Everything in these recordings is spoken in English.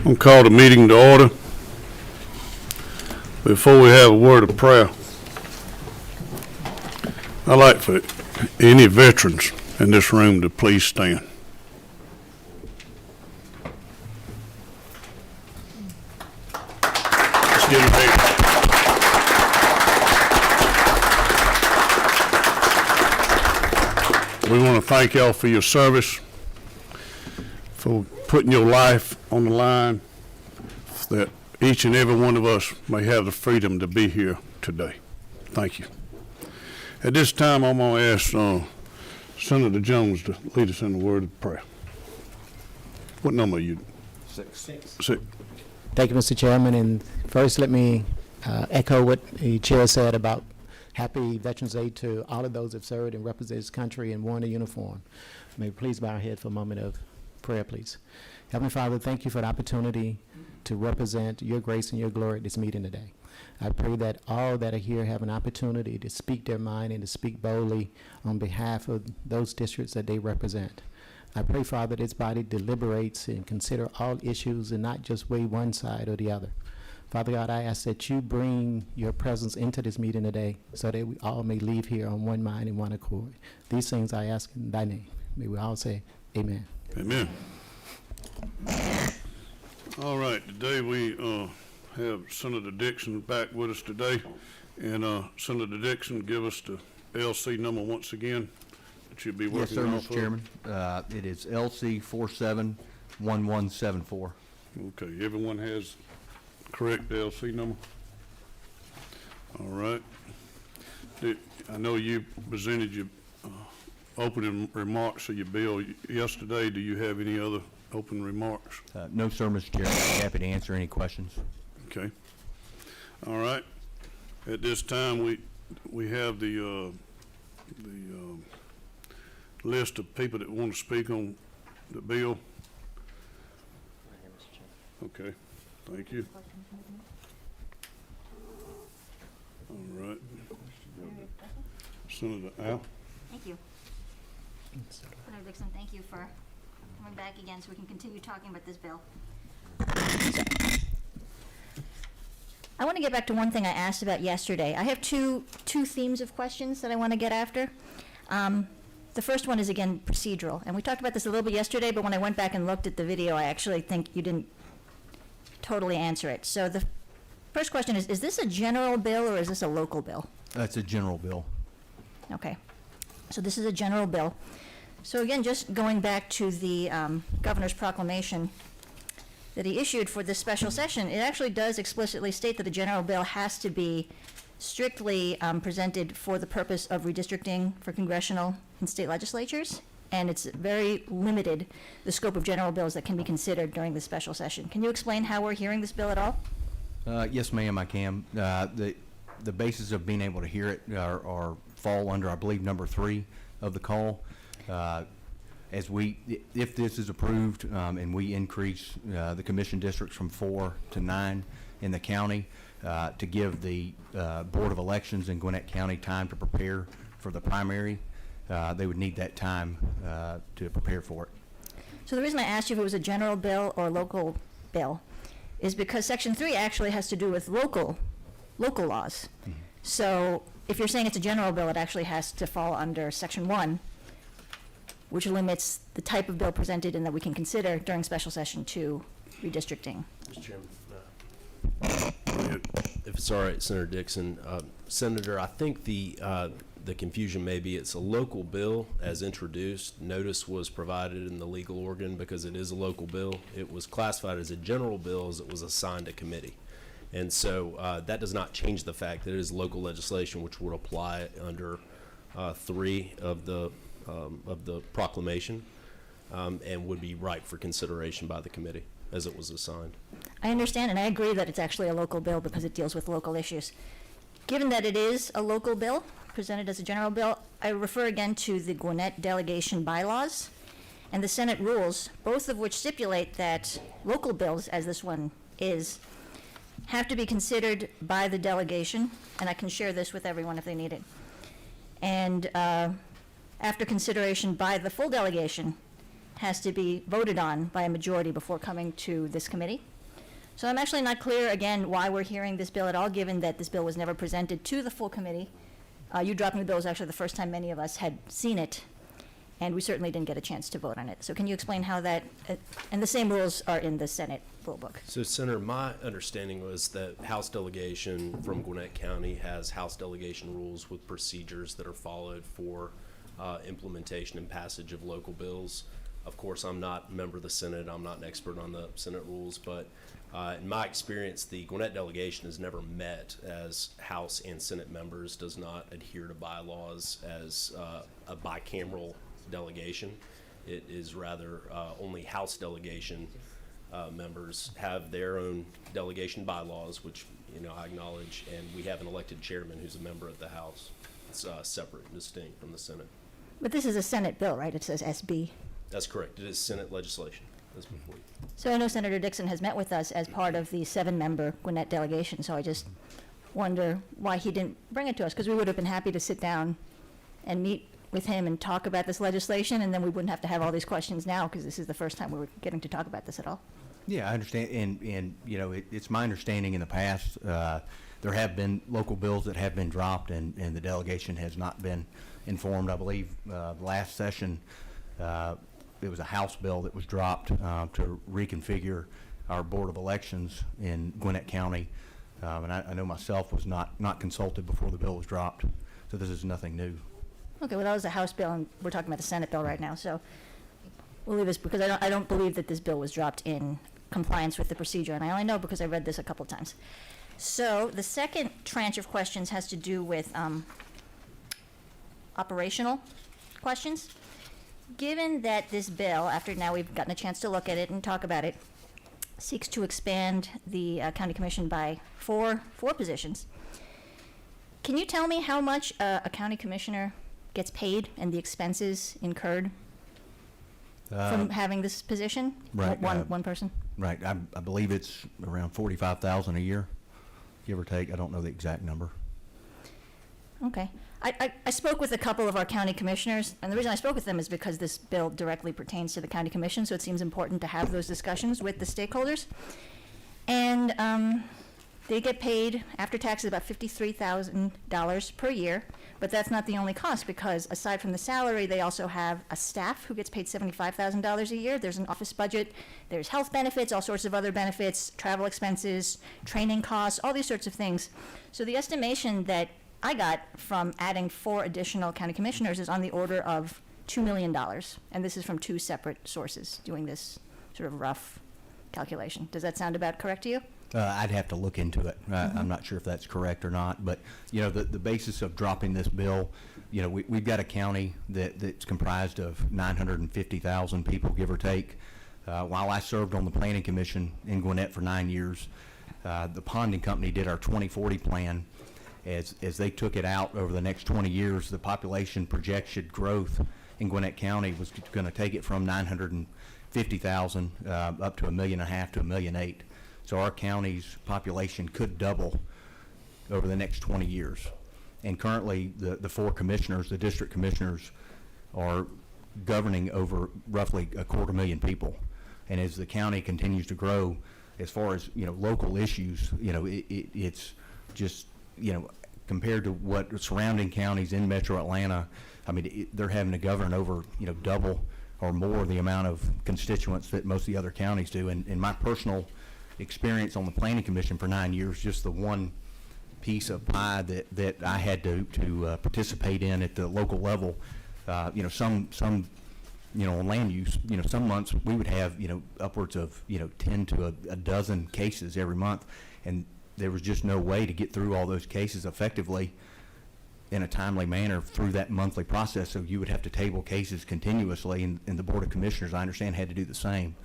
I'll call the meeting to order. Before we have a word of prayer, I'd like for any veterans in this room to please stand. Let's give them a hand. We want to thank y'all for your service, for putting your life on the line, that each and every one of us may have the freedom to be here today. Thank you. At this time, I'm going to ask Senator Jones to lead us in a word of prayer. What number are you? Six. Thank you, Mr. Chairman. And first, let me echo what the chair said about Happy Veterans Day to all of those who have served and represented this country and worn a uniform. May we please bow our head for a moment of prayer, please. Heavenly Father, thank you for the opportunity to represent your grace and your glory at this meeting today. I pray that all that are here have an opportunity to speak their mind and to speak boldly on behalf of those districts that they represent. I pray, Father, this body deliberates and consider all issues and not just weigh one side or the other. Father God, I ask that you bring your presence into this meeting today so that we all may leave here on one mind and one accord. These things I ask in thy name. May we all say amen. Amen. All right, today we have Senator Dixon back with us today. And Senator Dixon, give us the LC number once again that you'll be working on. Yes, sir, Mr. Chairman. It is LC 471174. Okay, everyone has correct LC number? All right. I know you presented your opening remarks of your bill yesterday. Do you have any other open remarks? No, sir, Mr. Chairman. I'm happy to answer any questions. Okay. All right. At this time, we have the list of people that want to speak on the bill. Okay. Thank you. All right. Senator Al. Thank you. Senator Dixon, thank you for coming back again so we can continue talking about this bill. I want to get back to one thing I asked about yesterday. I have two themes of questions that I want to get after. The first one is, again, procedural. And we talked about this a little bit yesterday, but when I went back and looked at the video, I actually think you didn't totally answer it. So the first question is this a general bill or is this a local bill? That's a general bill. Okay. So this is a general bill. So again, just going back to the governor's proclamation that he issued for this special session, it actually does explicitly state that a general bill has to be strictly presented for the purpose of redistricting for congressional and state legislatures. And it's very limited, the scope of general bills that can be considered during the special session. Can you explain how we're hearing this bill at all? Yes, ma'am, I can. The basis of being able to hear it are fall under, I believe, number 3 of the call. If this is approved and we increase the commission districts from 4 to 9 in the county to give the Board of Elections in Gwinnett County time to prepare for the primary, they would need that time to prepare for it. So the reason I asked you if it was a general bill or a local bill is because Section 3 actually has to do with local laws. Mm-hmm. So if you're saying it's a general bill, it actually has to fall under Section 1, which limits the type of bill presented and that we can consider during special session 2 redistricting. Mr. Chairman, if it's all right, Senator Dixon, Senator, I think the confusion may be it's a local bill as introduced. Notice was provided in the legal organ because it is a local bill. It was classified as a general bill as it was assigned to committee. And so that does not change the fact that it is local legislation which would apply under 3 of the proclamation and would be ripe for consideration by the committee as it was assigned. I understand, and I agree that it's actually a local bill because it deals with local issues. Given that it is a local bill, presented as a general bill, I refer again to the Gwinnett delegation bylaws and the Senate rules, both of which stipulate that local bills, as this one is, have to be considered by the delegation, and I can share this with everyone if they need it. And after consideration by the full delegation, has to be voted on by a majority before coming to this committee. So I'm actually not clear, again, why we're hearing this bill at all, given that this bill was never presented to the full committee. You dropping the bill was actually the first time many of us had seen it, and we certainly didn't get a chance to vote on it. So can you explain how that, and the same rules are in the Senate rule book? So, Senator, my understanding was that House delegation from Gwinnett County has House delegation rules with procedures that are followed for implementation and passage of local bills. Of course, I'm not a member of the Senate. I'm not an expert on the Senate rules, but in my experience, the Gwinnett delegation has never met as House and Senate members, does not adhere to bylaws as a bicameral delegation. It is rather only House delegation members have their own delegation bylaws, which I acknowledge, and we have an elected chairman who's a member of the House. It's separate and distinct from the Senate. But this is a Senate bill, right? It says SB. That's correct. It is Senate legislation. That's before you. So I know Senator Dixon has met with us as part of the 7-member Gwinnett delegation, so I just wonder why he didn't bring it to us, because we would have been happy to sit down and meet with him and talk about this legislation, and then we wouldn't have to have all these questions now, because this is the first time we were getting to talk about this at all. Yeah, I understand, and it's my understanding in the past, there have been local bills that have been dropped, and the delegation has not been informed. I believe last session, it was a House bill that was dropped to reconfigure our Board of Elections in Gwinnett County, and I know myself was not consulted before the bill was dropped, so this is nothing new. Okay, well, that was a House bill, and we're talking about the Senate bill right now, so we'll leave this, because I don't believe that this bill was dropped in compliance with the procedure, and I only know because I read this a couple times. So the second tranche of questions has to do with operational questions. Given that this bill, after now we've gotten a chance to look at it and talk about it, seeks to expand the county commission by four positions, can you tell me how much a county commissioner gets paid and the expenses incurred from having this position? Right, One person? Right, I believe it's around $45,000 a year, give or take. I don't know the exact number. Okay. I spoke with a couple of our county commissioners, and the reason I spoke with them is because this bill directly pertains to the county commission, so it seems important to have those discussions with the stakeholders. And they get paid after taxes about $53,000 per year, but that's not the only cost, because aside from the salary, they also have a staff who gets paid $75,000 a year. There's an office budget, there's health benefits, all sorts of other benefits, travel expenses, training costs, all these sorts of things. So the estimation that I got from adding 4 additional county commissioners is on the order of $2 million, and this is from 2 separate sources doing this sort of rough calculation. Does that sound about correct to you? I'd have to look into it. I'm not sure if that's correct or not, but the basis of dropping this bill, we've got a county that's comprised of 950,000 people, give or take. While I served on the Planning Commission in Gwinnett for 9 years, the Ponding Company did our 2040 plan. As they took it out over the next 20 years, the population projection growth in Gwinnett County was going to take it from 950,000 up to 1.5 million to 1.8 million. So our county's population could double over the next 20 years. And currently, the 4 commissioners, the district commissioners, are governing over roughly 250,000 people. And as the county continues to grow, as far as local issues, it's just compared to what surrounding counties in Metro Atlanta, I mean, they're having to govern over double or more the amount of constituents that most of the other counties do. And in my personal experience on the Planning Commission for 9 years, just the one piece of pie that I had to participate in at the local level, some on land use, some months we would have upwards of 10 to a dozen cases every month, and there was just no way to get through all those cases effectively in a timely manner through that monthly process. So you would have to table cases continuously, and the Board of Commissioners, I understand, had to do the same.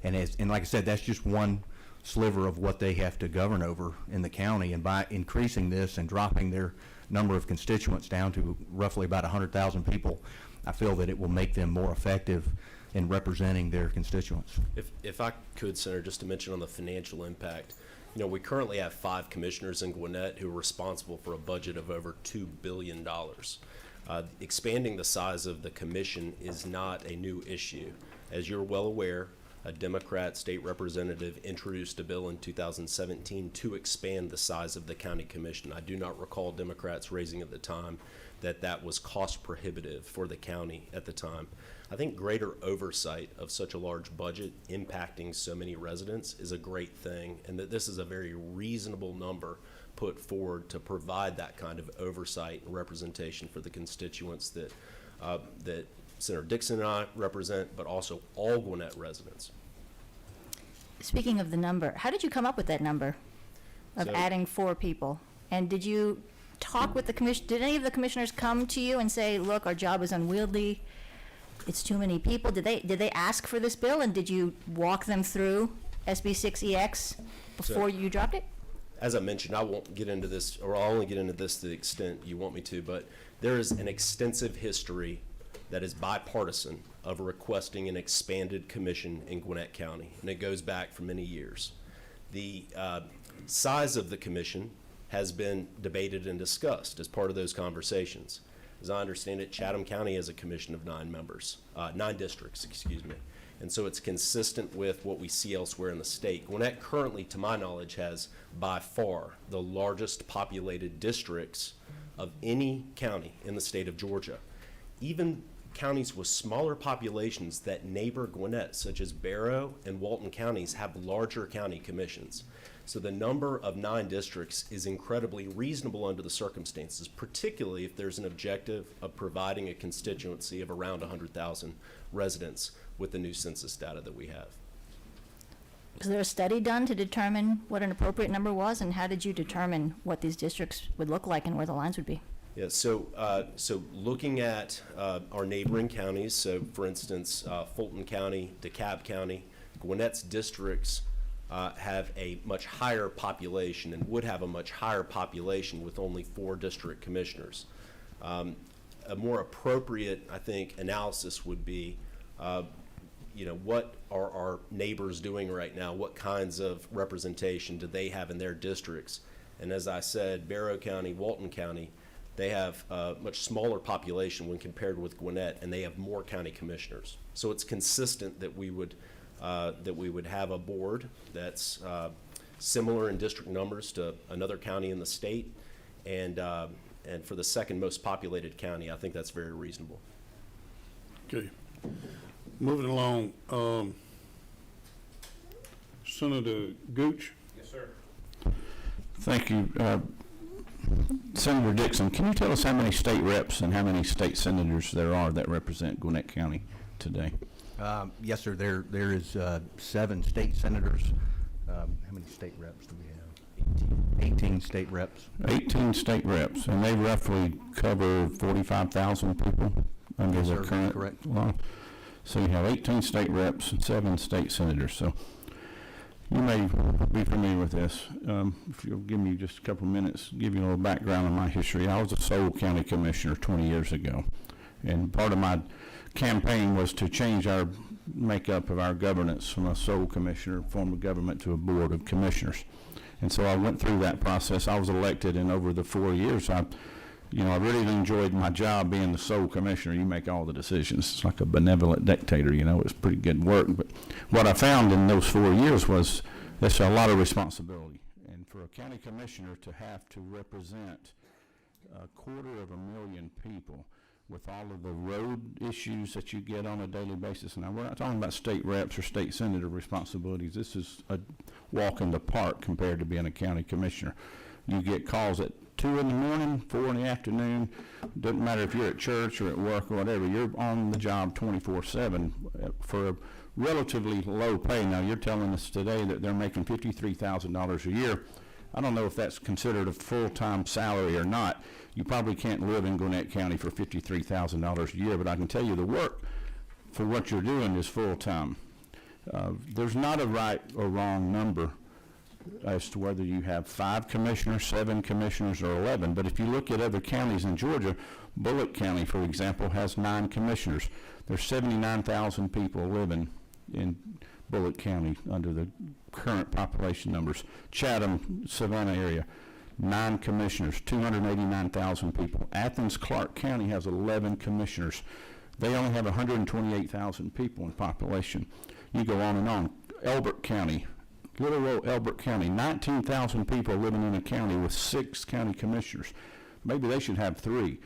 And like I said, that's just one sliver of what they have to govern over in the county. And by increasing this and dropping their number of constituents down to roughly about 100,000 people, I feel that it will make them more effective in representing their constituents. If I could, Senator, just to mention on the financial impact, we currently have 5 commissioners in Gwinnett who are responsible for a budget of over $2 billion. Expanding the size of the commission is not a new issue. As you're well aware, a Democrat state representative introduced a bill in 2017 to expand the size of the county commission. I do not recall Democrats raising at the time that that was cost prohibitive for the county at the time. I think greater oversight of such a large budget impacting so many residents is a great thing, and that this is a very reasonable number put forward to provide that kind of oversight and representation for the constituents that that Senator Dixon and I represent, but also all Gwinnett residents. Speaking of the number, how did you come up with that number of So- adding 4 people? And did you talk with the commission, did any of the commissioners come to you and say, look, our job is unwieldy, it's too many people? Did they ask for this bill, and did you walk them through SB 6EX before you dropped it? As I mentioned, I won't get into this, or I'll only get into this to the extent you want me to, but there is an extensive history that is bipartisan of requesting an expanded commission in Gwinnett County, and it goes back for many years. The size of the commission has been debated and discussed as part of those conversations. As I understand it, Chatham County has a commission of 9 members, 9 districts, excuse me. And so it's consistent with what we see elsewhere in the state. Gwinnett currently, to my knowledge, has by far the largest populated districts of any county in the state of Georgia. Even counties with smaller populations that neighbor Gwinnett, such as Barrow and Walton counties, have larger county commissions. So the number of 9 districts is incredibly reasonable under the circumstances, particularly if there's an objective of providing a constituency of around 100,000 residents with the new census data that we have. Was there a study done to determine what an appropriate number was, and how did you determine what these districts would look like and where the lines would be? Yeah, so looking at our neighboring counties, so for instance, Fulton County, DeKalb County, Gwinnett's districts have a much higher population and would have a much higher population with only 4 district commissioners. A more appropriate, I think, analysis would be, what are our neighbors doing right now? What kinds of representation do they have in their districts? And as I said, Barrow County, Walton County, they have a much smaller population when compared with Gwinnett, and they have more county commissioners. So it's consistent that we would have a board that's similar in district numbers to another county in the state, and for the second most populated county, I think that's very reasonable. Okay. Moving along, Senator Gooch. Yes, sir. Thank you. Senator Dixon, can you tell us how many state reps and how many state senators there are that represent Gwinnett County today? Yes, sir. There is 7 state senators. How many state reps do we have? 18 state reps. 18 state reps, and they roughly cover 45,000 people under Yes, the sir. current Correct. law. So you have 18 state reps and 7 state senators. So you may be familiar with this. If you'll give me just a couple minutes, give you a little background on my history. I was a Sole County Commissioner 20 years ago, and part of my campaign was to change our makeup of our governance from a sole commissioner form of government to a board of commissioners. And so I went through that process. I was elected, and over the 4 years, I really enjoyed my job being the sole commissioner. You make all the decisions. It's like a benevolent dictator, It was pretty good work. But what I found in those 4 years was there's a lot of responsibility. And for a county commissioner to have to represent 250,000 people with all of the road issues that you get on a daily basis. Now, we're not talking about state reps or state senator responsibilities. This is a walk in the park compared to being a county commissioner. You get calls at 2 in the morning, 4 in the afternoon. Doesn't matter if you're at church or at work or whatever. You're on the job 24/7 for a relatively low pay. Now, you're telling us today that they're making $53,000 a year. I don't know if that's considered a full-time salary or not. You probably can't live in Gwinnett County for $53,000 a year, but I can tell you the work for what you're doing is full-time. There's not a right or wrong number as to whether you have 5 commissioners, 7 commissioners, or 11. But if you look at other counties in Georgia, Bullitt County, for example, has 9 commissioners. There's 79,000 people living in Bullitt County under the current population numbers. Chatham, Savannah area, 9 commissioners, 289,000 people. Athens, Clark County has 11 commissioners. They only have 128,000 people in population. You go on and on. Elbert County, little old Elbert County, 19,000 people living in a county with 6 county commissioners. Maybe they should have 3,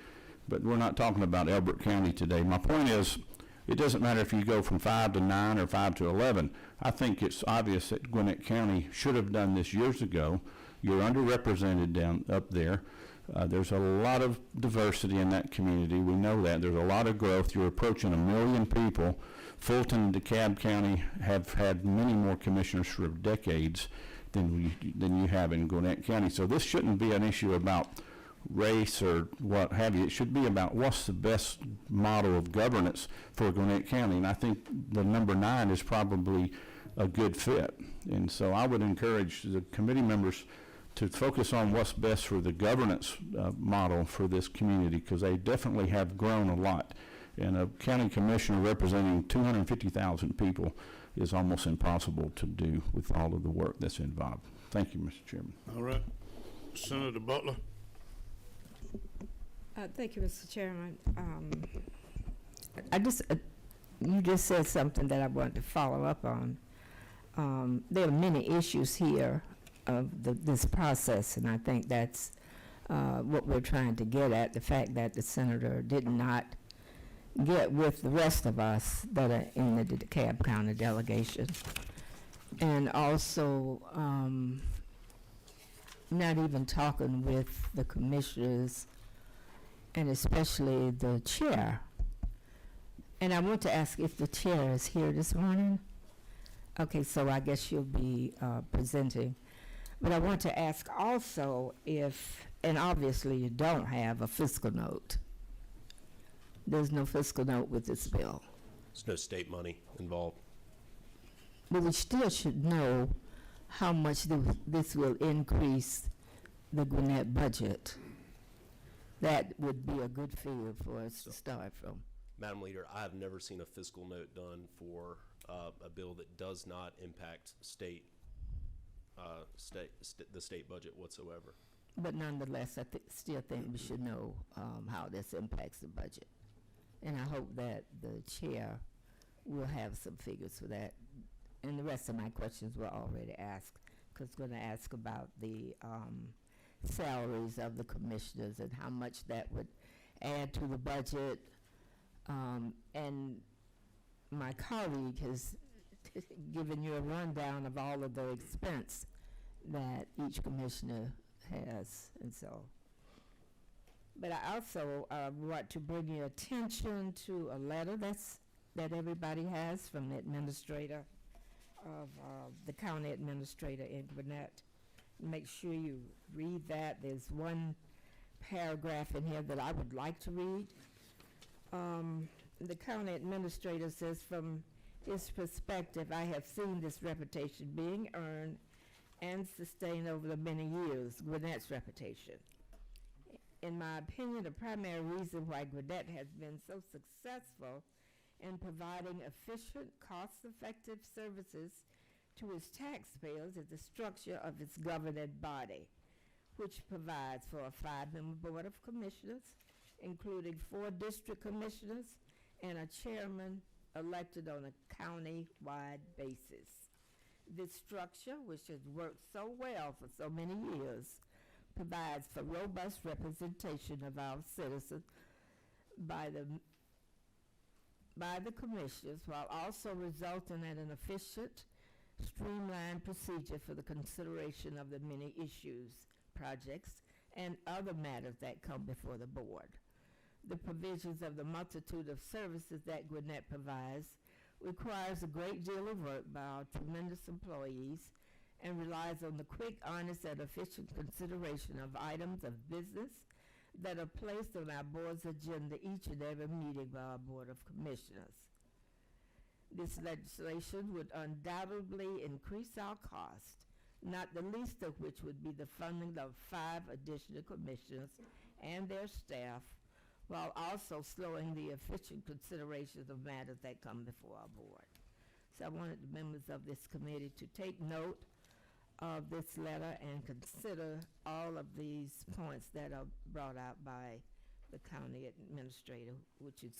but we're not talking about Elbert County today. My point is, it doesn't matter if you go from 5 to 9 or 5 to 11. I think it's obvious that Gwinnett County should have done this years ago. You're underrepresented down up there. There's a lot of diversity in that community. We know that. There's a lot of growth. You're approaching 1 million people. Fulton and DeKalb County have had many more commissioners for decades than you have in Gwinnett County. So this shouldn't be an issue about race or what have you. It should be about what's the best model of governance for Gwinnett County. And I think the number 9 is probably a good fit. And so I would encourage the committee members to focus on what's best for the governance model for this community, because they definitely have grown a lot. And a county commissioner representing 250,000 people is almost impossible to do with all of the work that's involved. Thank you, Mr. Chairman. All right. Senator Butler. Thank you, Mr. Chairman. You just said something that I wanted to follow up on. There are many issues here of this process, and I think that's what we're trying to get at, the fact that the senator did not get with the rest of us that are in the DeKalb County delegation. And also not even talking with the commissioners and especially the chair. And I want to ask if the chair is here this morning. Okay, so I guess she'll be presenting. But I want to ask also if, and obviously you don't have a fiscal note. There's no fiscal note with this bill. There's no state money involved. But we still should know how much this will increase the Gwinnett budget. That would be a good figure for us to start from. Madam Leader, I have never seen a fiscal note done for a bill that does not impact the state budget whatsoever. But nonetheless, I still think we should know how this impacts the budget. And I hope that the chair will have some figures for that. And the rest of my questions were already asked, because I'm going to ask about the salaries of the commissioners and how much that would add to the budget. And my colleague has given you a rundown of all of the expense that each commissioner has, and so. But I also want to bring your attention to a letter that everybody has from the administrator of the county administrator in Gwinnett. Make sure you read that. There's one paragraph in here that I would like to read. The county administrator says, from his perspective, I have seen this reputation being earned and sustained over the many years, Gwinnett's reputation. In my opinion, the primary reason why Gwinnett has been so successful in providing efficient, cost-effective services to its taxpayers is the structure of its governing body, which provides for a 5-member board of commissioners, including 4 district commissioners and a chairman elected on a county-wide basis. This structure, which has worked so well for so many years, provides for robust representation of our citizens by the commissioners, while also resulting in an efficient, streamlined procedure for the consideration of the many issues, projects, and other matters that come before the board. The provisions of the multitude of services that Gwinnett provides requires a great deal of work by our tremendous employees and relies on the quick, honest, and efficient consideration of items of business that are placed on our board's agenda each and every meeting by our Board of Commissioners. This legislation would undoubtedly increase our cost, not the least of which would be the funding of 5 additional commissioners and their staff, while also slowing the efficient considerations of matters that come before our board. So I wanted the members of this committee to take note of this letter and consider all of these points that are brought out by the county administrator, which is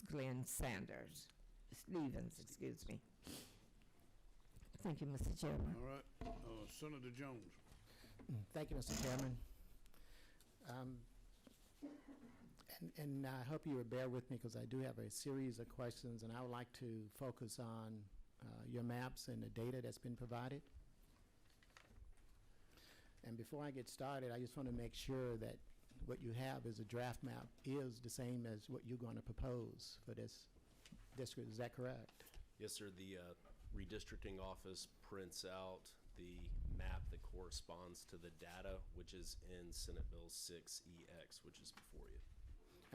Stevens, excuse me. Thank you, Mr. Chairman. All right, Senator Jones. Thank you, Mr. Chairman. And I hope you will bear with me because I do have a series of questions, and I would like to focus on your maps and the data that's been provided. And before I get started, I just want to make sure that what you have as a draft map is the same as what you're going to propose for this district. Is that correct? Yes, sir. The redistricting office prints out the map that corresponds to the data, which is in Senate Bill 6EX, which is before you.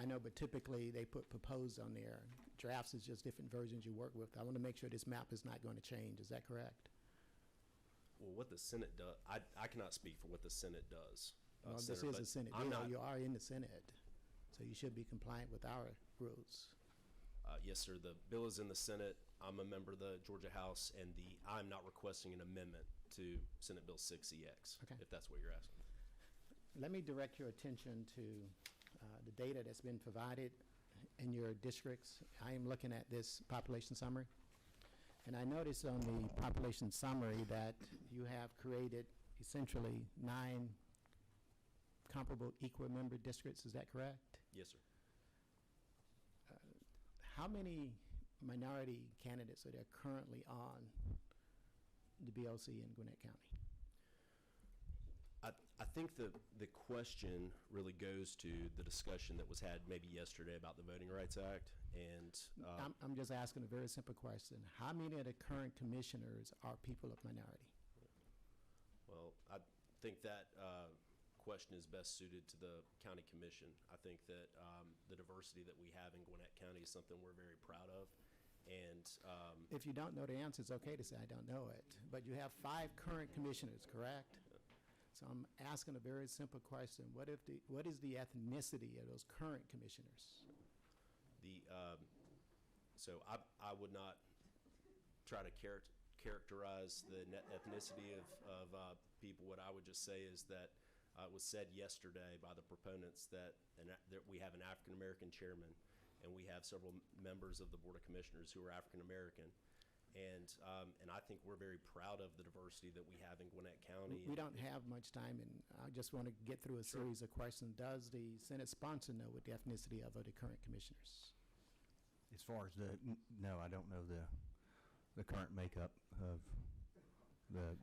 I know, but typically they put proposed on there. Drafts is just different versions you work with. I want to make sure this map is not going to change. Is that correct? Well, what the Senate does, I cannot speak for what the Senate does. Well, this Senator, is a but Senate I'm bill. not- You are in the Senate, so you should be compliant with our rules. Yes, sir. The bill is in the Senate. I'm a member of the Georgia House, and I'm not requesting an amendment to Senate Bill 6EX, Okay. if that's what you're asking. Let me direct your attention to the data that's been provided in your districts. I am looking at this population summary, and I noticed on the population summary that you have created essentially 9 comparable equal member districts. Is that correct? Yes, sir. How many minority candidates are there currently on the BOC in Gwinnett County? I think the question really goes to the discussion that was had maybe yesterday about the Voting Rights Act, and I'm just asking a very simple question. How many of the current commissioners are people of minority? well, I think that question is best suited to the county commission. I think that the diversity that we have in Gwinnett County is something we're very proud of, and If you don't know the answer, it's okay to say I don't know it. But you have 5 current commissioners, correct? So I'm asking a very simple question. What is the ethnicity of those current commissioners? So I would not try to characterize the ethnicity of people. What I would just say is that it was said yesterday by the proponents that we have an African-American chairman, and we have several members of the Board of Commissioners who are African-American. And I think we're very proud of the diversity that we have in Gwinnett County. We don't have much time, and I just want to get through a series of questions. Does the Senate sponsor know what the ethnicity of the current commissioners? As far as no, I don't know the current makeup of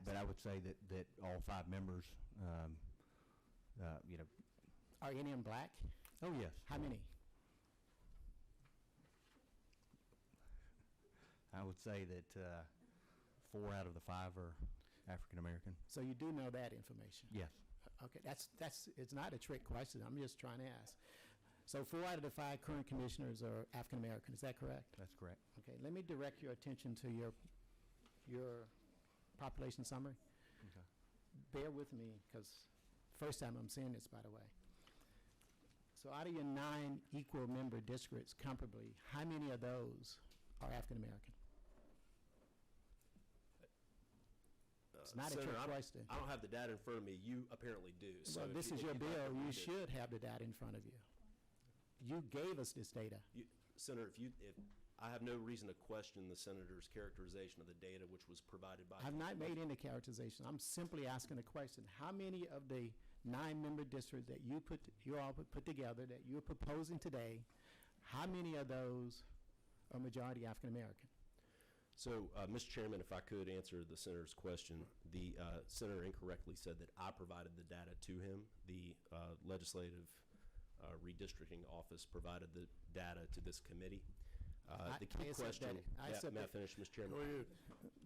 but I would say that all 5 members, you know. Are any of them black? Oh, yes. How many? I would say that 4 out of the 5 are African American. So you do know that information? Yes. Okay, it's not a trick question. I'm just trying to ask. So 4 out of the 5 current commissioners are African American. Is that correct? That's correct. Okay, let me direct your attention to your population summary. Okay. Bear with me, because first time I'm seeing this, by the way. So out of your 9 equal member districts, comparably, how many of those are African American? It's not a Senator, trick question. I don't have the data in front of me. You apparently do. So Well, if this you- is if your you'd like to bill. You read it. should have the data in front of you. You gave us this data. Senator, if I have no reason to question the senator's characterization of the data which was provided by. I've not made any characterization. I'm simply asking a question. How many of the 9-member districts that you all put together, that you're proposing today, how many of those are majority African American? So, Mr. Chairman, if I could answer the senator's question, the senator incorrectly said that I provided the data to him. The legislative redistricting office provided the data to this committee. The key question, may I finish, Mr. Chairman? Go ahead.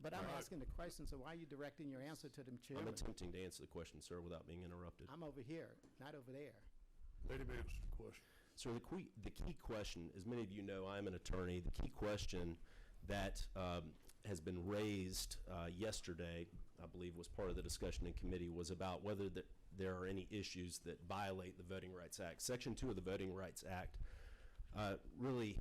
But I'm All right. asking the question, so why are you directing your answer to them, I'm Chairman? attempting to answer the question, sir, without being interrupted. I'm over here, not over there. Let him answer the question. So the key question, as many of you know, I'm an attorney. The key question that has been raised yesterday, I believe was part of the discussion in committee, was about whether there are any issues that violate the Voting Rights Act. Section 2 of the Voting Rights Act really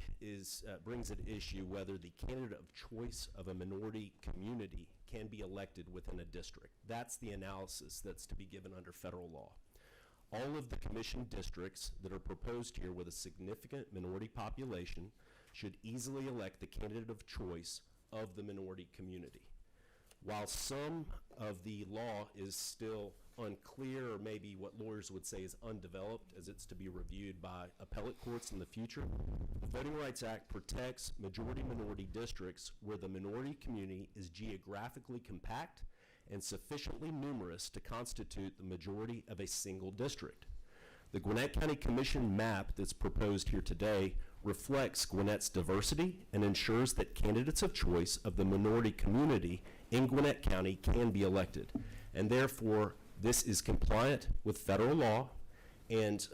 brings at issue whether the candidate of choice of a minority community can be elected within a district. That's the analysis that's to be given under federal law. All of the commission districts that are proposed here with a significant minority population should easily elect the candidate of choice of the minority community. While some of the law is still unclear, or maybe what lawyers would say is undeveloped, as it's to be reviewed by appellate courts in the future, the Voting Rights Act protects majority-minority districts where the minority community is geographically compact and sufficiently numerous to constitute the majority of a single district. The Gwinnett County Commission map that's proposed here today reflects Gwinnett's diversity and ensures that candidates of choice of the minority community in Gwinnett County can be elected. And therefore, this is compliant with federal law, and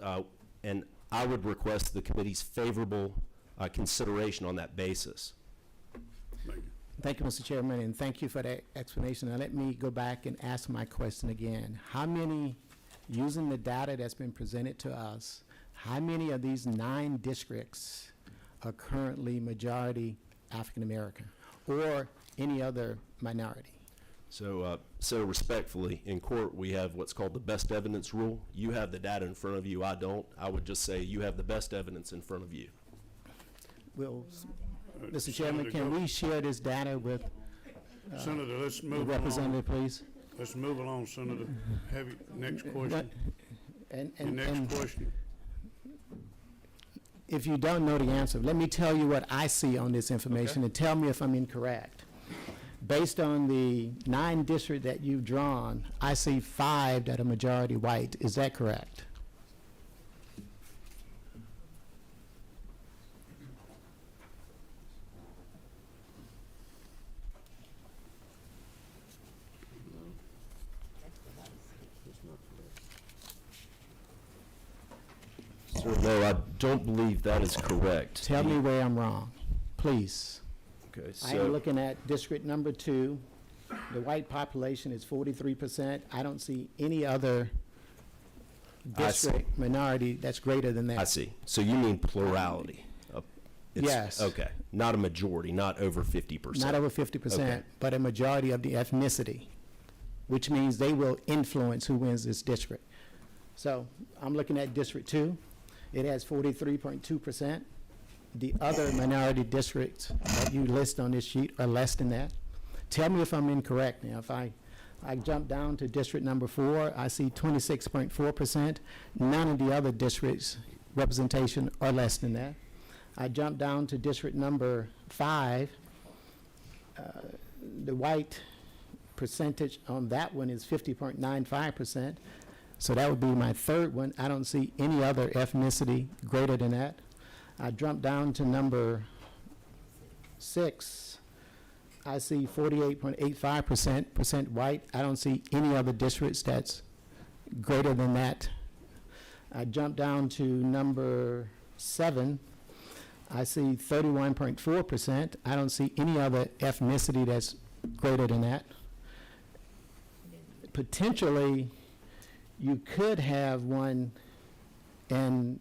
I would request the committee's favorable consideration on that basis. Thank you. Thank you, Mr. Chairman, and thank you for that explanation. Now, let me go back and ask my question again. How many, using the data that's been presented to us, how many of these 9 districts are currently majority African-American or any other minority? So respectfully, in court, we have what's called the best evidence rule. You have the data in front of you, I don't. I would just say you have the best evidence in front of you. Will, Mr. Chairman, can we share this data with Senator, let's the move representative, along. please? Let's move along, Senator. Have you, next question. And, Your and, next and question. if you don't know the answer, let me tell you what I see on this information and tell me if I'm incorrect. Based on the 9 districts that you've drawn, I see 5 that are majority white. Is that correct? Sir, no, I don't believe that is correct. Tell me where I'm wrong, please. Okay, I am looking at district number 2. The white population is 43%. I don't see any other I see. district minority that's greater than that. I see. So you mean plurality? Yes. Okay, not a majority, not over 50%. Not over 50%, Okay. but a majority of the ethnicity, which means they will influence who wins this district. So I'm looking at District 2. It has 43.2%. The other minority districts that you list on this sheet are less than that. Tell me if I'm incorrect now. If I jump down to district number 4, I see 26.4%. None of the other districts' representation are less than that. I jump down to district number 5. The white percentage on that one is 50.95%. So that would be my third one. I don't see any other ethnicity greater than that. I jump down to number 6. I see 48.85% white. I don't see any other districts that's greater than that. I jump down to number 7. I see 31.4%. I don't see any other ethnicity that's greater than that. Potentially, you could have one, and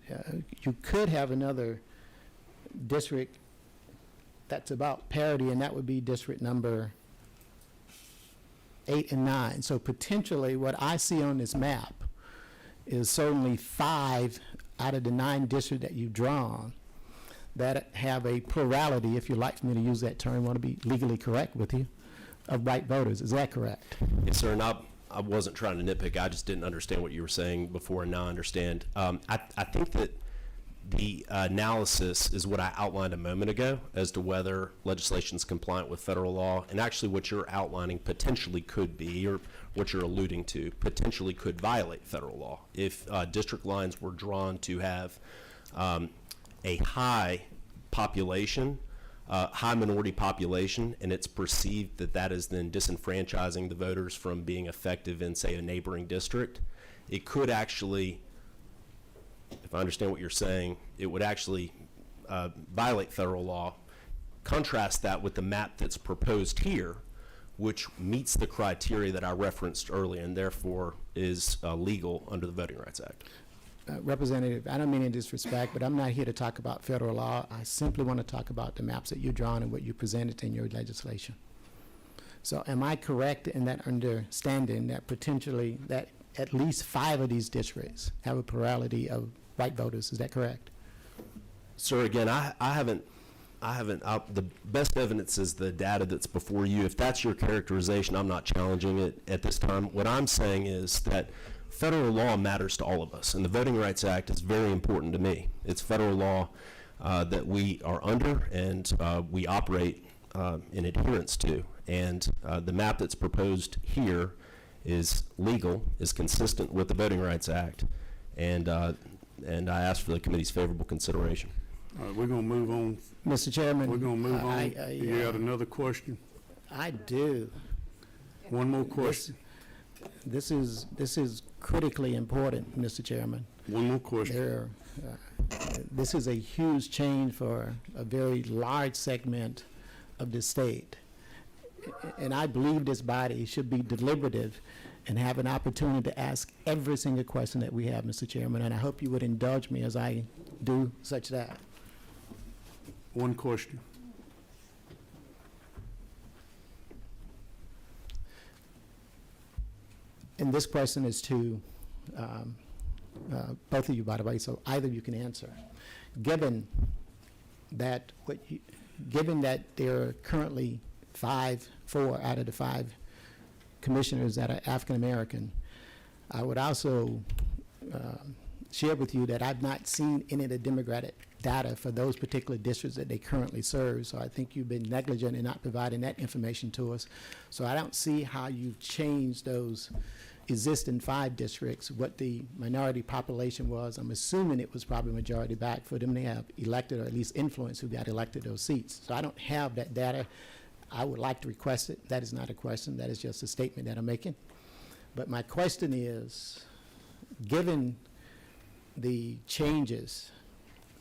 you could have another district that's about parity, and that would be district number 8 and 9. So potentially, what I see on this map is certainly 5 out of the 9 districts that you've drawn that have a plurality, if you like for me to use that term, want to be legally correct with you, of white voters. Is that correct? Yes, sir, and I wasn't trying to nitpick. I just didn't understand what you were saying before, and now I understand. I think that the analysis is what I outlined a moment ago as to whether legislation is compliant with federal law, and actually what you're outlining potentially could be, or what you're alluding to, potentially could violate federal law. If district lines were drawn to have a high population, high minority population, and it's perceived that that is then disenfranchising the voters from being effective in, say, a neighboring district, it could actually, if I understand what you're saying, it would actually violate federal law. Contrast that with the map that's proposed here, which meets the criteria that I referenced earlier and therefore is legal under the Voting Rights Act. Representative, I don't mean in disrespect, but I'm not here to talk about federal law. I simply want to talk about the maps that you've drawn and what you presented in your legislation. So am I correct in that understanding that potentially that at least 5 of these districts have a plurality of white voters. Is that correct? Sir, again, I haven't, the best evidence is the data that's before you. If that's your characterization, I'm not challenging it at this time. What I'm saying is that federal law matters to all of us, and the Voting Rights Act is very important to me. It's federal law that we are under and we operate in adherence to. And the map that's proposed here is legal, is consistent with the Voting Rights Act, and I ask for the committee's favorable consideration. All right, we're gonna move on. Mr. Chairman. We're gonna move on. I- You got another question? I do. One more question. This is critically important, Mr. Chairman. One more question. This is a huge change for a very large segment of the state. And I believe this body should be deliberative and have an opportunity to ask every single question that we have, Mr. Chairman, and I hope you would indulge me as I do such that. One question. And this question is to both of you, by the way, so either of you can answer. Given that there are currently 4 out of the 5 commissioners that are African American, I would also share with you that I've not seen any of the demographic data for those particular districts that they currently serve. So I think you've been negligent in not providing that information to us. So I don't see how you've changed those existing 5 districts, what the minority population was. I'm assuming it was probably majority black for them to have elected, or at least influence who got elected those seats. So I don't have that data. I would like to request it. That is not a question. That is just a statement that I'm making. But my question is, given the changes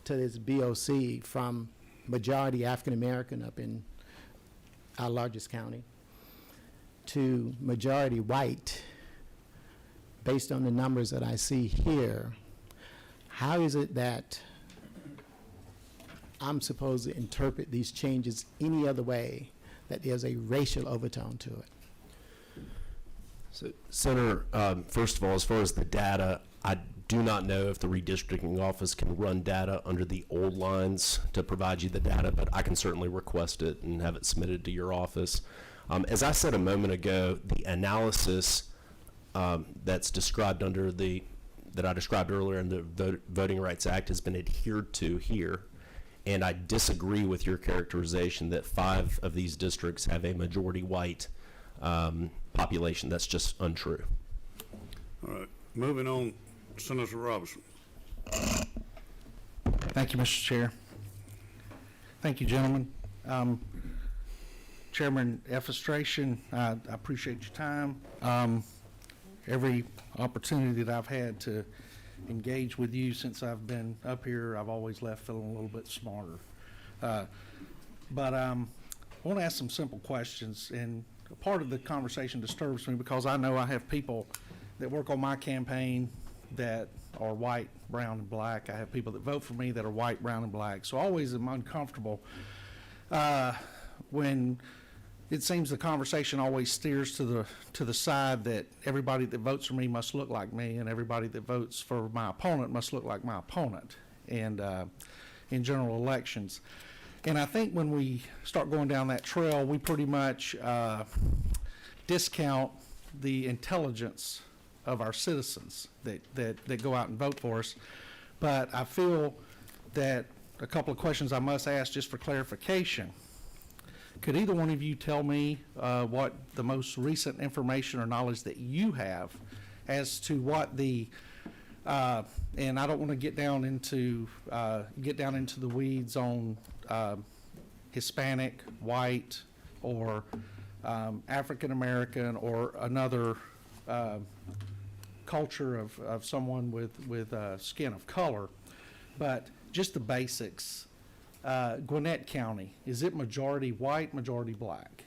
to this BOC from majority African American up in our largest county to majority white, based on the numbers that I see here, how is it that I'm supposed to interpret these changes any other way, that there's a racial overtone to it? So, Senator, first of all, as far as the data, I do not know if the redistricting office can run data under the old lines to provide you the data, but I can certainly request it and have it submitted to your office. As I said a moment ago, the analysis that's described that I described earlier in the Voting Rights Act has been adhered to here, and I disagree with your characterization that 5 of these districts have a majority white population. That's just untrue. All right, moving on, Senator Robinson. Thank you, Mr. Chair. Thank you, gentlemen. Chairman Effestration, I appreciate your time. Every opportunity that I've had to engage with you since I've been up here, I've always left feeling a little bit smarter. But I want to ask some simple questions, and a part of the conversation disturbs me because I know I have people that work on my campaign that are white, brown, and black. I have people that vote for me that are white, brown, and black. So I always am uncomfortable when it seems the conversation always steers to the side that everybody that votes for me must look like me, and everybody that votes for my opponent must look like my opponent, and in general elections. And I think when we start going down that trail, we pretty much discount the intelligence of our citizens that go out and vote for us. But I feel that a couple of questions I must ask just for clarification. Could either one of you tell me what the most recent information or knowledge that you have as to what the and I don't want to get down into the weeds on Hispanic, white, or African American, or another culture of someone with skin of color, but just the basics. Gwinnett County, is it majority white, majority black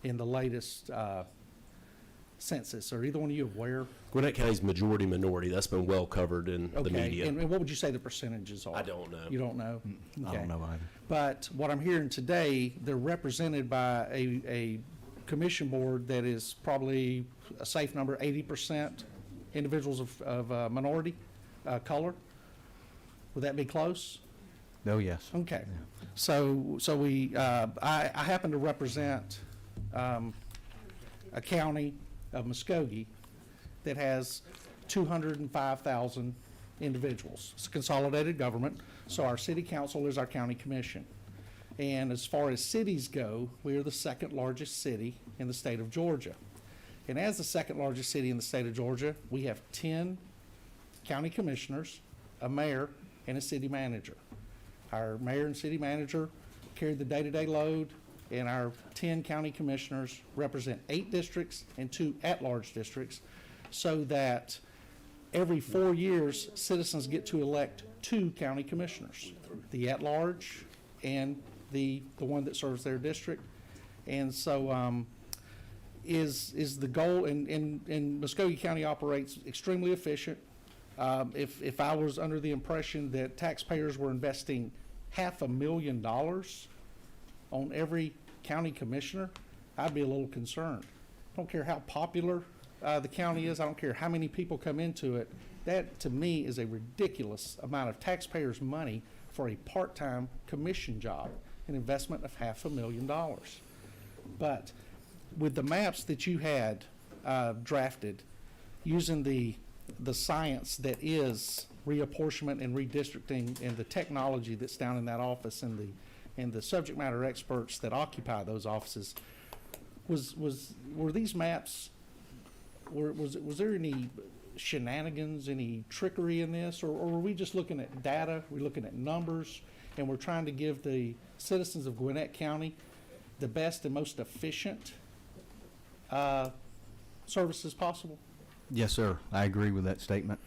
in the latest census? Are either one of you aware? Gwinnett County's majority minority. That's been well covered in the media. And what would you say the percentages are? I don't know. You don't know? I don't know either. But what I'm hearing today, they're represented by a commission board that is probably a safe number, 80% individuals of minority color. Would that be close? Oh, yes. Okay. So I happen to represent a county of Muskogee that has 205,000 individuals. It's a consolidated government, so our city council is our county commission. And as far as cities go, we are the second largest city in the state of Georgia. And as the second largest city in the state of Georgia, we have 10 county commissioners, a mayor, and a city manager. Our mayor and city manager carry the day-to-day load, and our 10 county commissioners represent 8 districts and 2 at-large districts, so that every 4 years, citizens get to elect 2 county commissioners, the at-large and the one that serves their district. And so is the goal, and Muskogee County operates extremely efficient. If I was under the impression that taxpayers were investing $500,000 on every county commissioner, I'd be a little concerned. I don't care how popular the county is. I don't care how many people come into it. That, to me, is a ridiculous amount of taxpayers' money for a part-time commission job, an investment of $500,000. But with the maps that you had drafted, using the science that is reapportionment and redistricting and the technology that's down in that office and the subject matter experts that occupy those offices, were these maps, was there any shenanigans, any trickery in this, or were we just looking at data, we're looking at numbers, and we're trying to give the citizens of Gwinnett County the best and most efficient services possible? Yes, sir. I agree with that statement.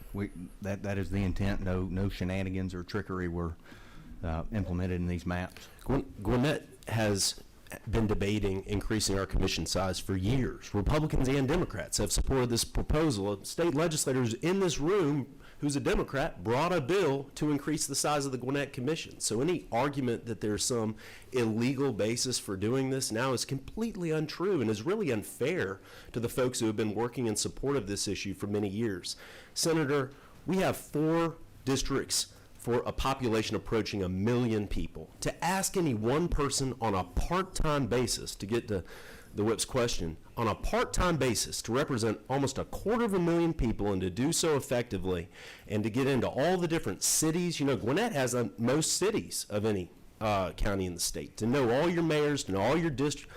That is the intent. No shenanigans or trickery were implemented in these maps. Gwinnett has been debating increasing our commission size for years. Republicans and Democrats have supported this proposal. State legislators in this room, who's a Democrat, brought a bill to increase the size of the Gwinnett Commission. So any argument that there's some illegal basis for doing this now is completely untrue and is really unfair to the folks who have been working in support of this issue for many years. Senator, we have 4 districts for a population approaching 1 million people. To ask any one person on a part-time basis, to get to the whip's question, on a part-time basis to represent almost 250,000 people and to do so effectively and to get into all the different cities. You know, Gwinnett has the most cities of any county in the state. To know all your mayors, to know all your district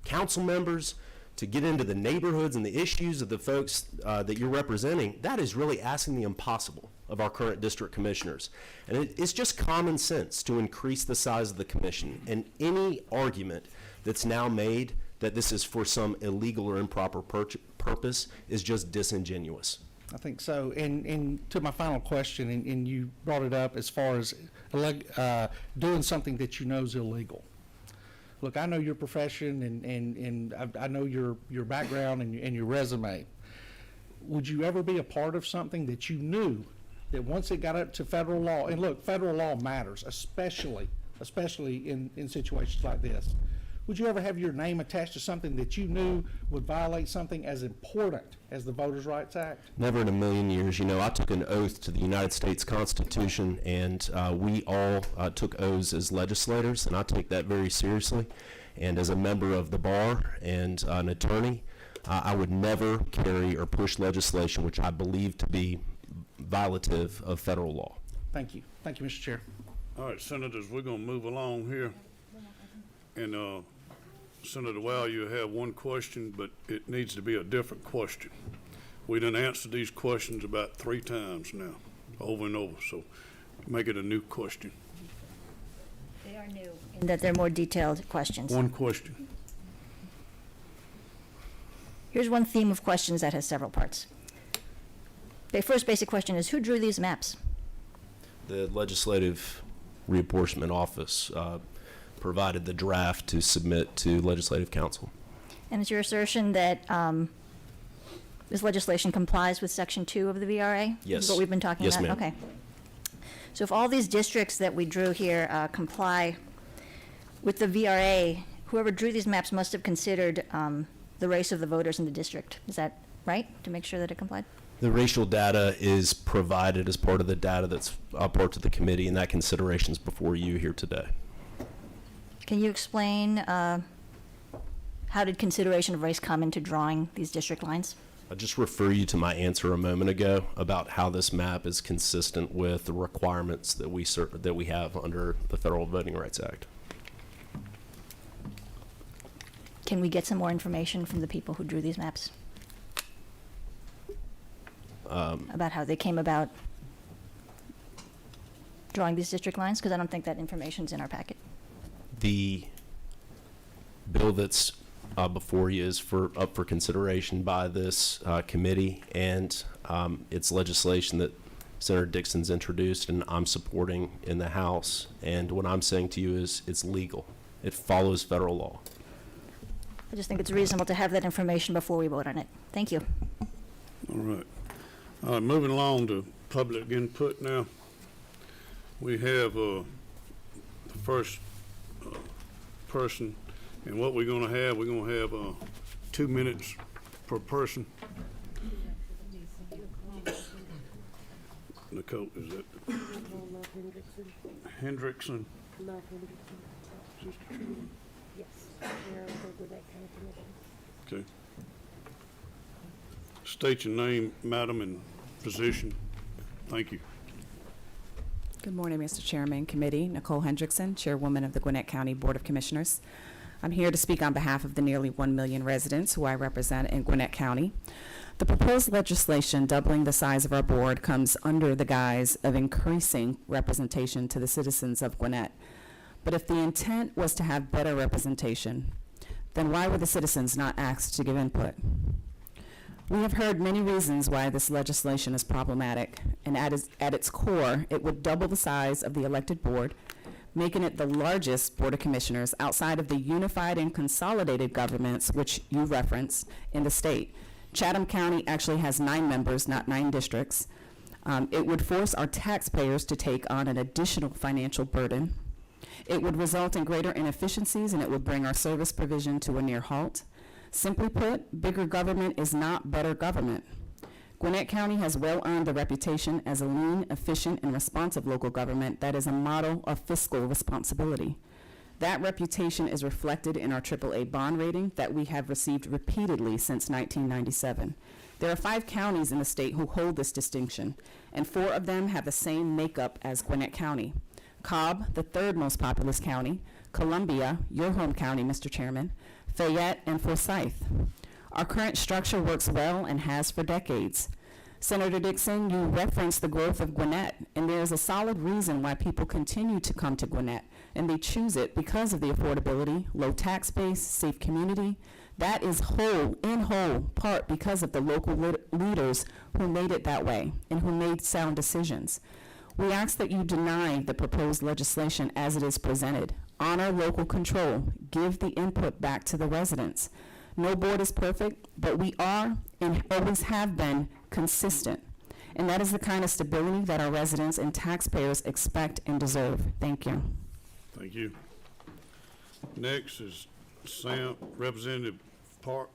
council members, to get into the neighborhoods and the issues of the folks that you're representing, that is really asking the impossible of our current district commissioners. And it's just common sense to increase the size of the commission. And any argument that's now made that this is for some illegal or improper purpose is just disingenuous. I think so. And to my final question, and you brought it up as far as doing something that you know is illegal. Look, I know your profession and I know your background and your resume. Would you ever be a part of something that you knew that once it got up to federal law, and look, federal law matters, especially in situations like this. Would you ever have your name attached to something that you knew would violate something as important as the Voters' Rights Act? Never in a million years. You know, I took an oath to the United States Constitution, and we all took oaths as legislators, and I take that very seriously. And as a member of the bar and an attorney, I would never carry or push legislation which I believe to be violative of federal law. Thank you. Thank you, Mr. Chair. All right, Senators, we're gonna move along here. And Senator Wow, you have one question, but it needs to be a different question. We done answered these questions about 3 times now, over and over, so make it a new question. They are new in that they're more detailed questions. One question. Here's one theme of questions that has several parts. The first basic question is, who drew these maps? The Legislative Reapportionment Office provided the draft to submit to Legislative Council. And it's your assertion that this legislation complies with Section 2 of the VRA? Yes. Is what we've been talking Yes, about? ma'am. Okay. So if all these districts that we drew here comply with the VRA, whoever drew these maps must have considered the race of the voters in the district. Is that right, to make sure that it complied? The racial data is provided as part of the data that's part to the committee, and that consideration is before you here today. Can you explain how did consideration of race come into drawing these district lines? I'll just refer you to my answer a moment ago about how this map is consistent with the requirements that we have under the Federal Voting Rights Act. Can we get some more information from the people who drew these maps? About how they came about drawing these district lines? Because I don't think that information's in our packet. The bill that's before you is up for consideration by this committee, and it's legislation that Senator Dixon's introduced and I'm supporting in the House. And what I'm saying to you is it's legal. It follows federal law. I just think it's reasonable to have that information before we vote on it. Thank you. All right. All right, moving along to public input now. We have the first person, and what we're going to have 2 minutes per person. Nicole, is it? Hendrickson. Okay. State your name, madam, and position. Thank you. Good morning, Mr. Chairman, Committee. Nicole Hendrickson, Chairwoman of the Gwinnett County Board of Commissioners. I'm here to speak on behalf of the nearly 1 million residents who I represent in Gwinnett County. The proposed legislation doubling the size of our board comes under the guise of increasing representation to the citizens of Gwinnett. But if the intent was to have better representation, then why were the citizens not asked to give input? We have heard many reasons why this legislation is problematic, and at its core, it would double the size of the elected board, making it the largest Board of Commissioners outside of the unified and consolidated governments, which you referenced, in the state. Chatham County actually has 9 members, not 9 districts. It would force our taxpayers to take on an additional financial burden. It would result in greater inefficiencies, and it would bring our service provision to a near halt. Simply put, bigger government is not better government. Gwinnett County has well earned the reputation as a lean, efficient, and responsive local government that is a model of fiscal responsibility. That reputation is reflected in our AAA bond rating that we have received repeatedly since 1997. There are 5 counties in the state who hold this distinction, and 4 of them have the same makeup as Gwinnett County. Cobb, the 3rd most populous county, Columbia, your home county, Mr. Chairman, Fayette, and Forsyth. Our current structure works well and has for decades. Senator Dixon, you referenced the growth of Gwinnett, and there is a solid reason why people continue to come to Gwinnett, and they choose it because of the affordability, low tax base, safe community. That is in whole part because of the local leaders who made it that way and who made sound decisions. We ask that you deny the proposed legislation as it is presented. Honor local control. Give the input back to the residents. No board is perfect, but we are and always have been consistent. And that is the kind of stability that our residents and taxpayers expect and deserve. Thank you. Thank you. Next is Sam, Representative Park.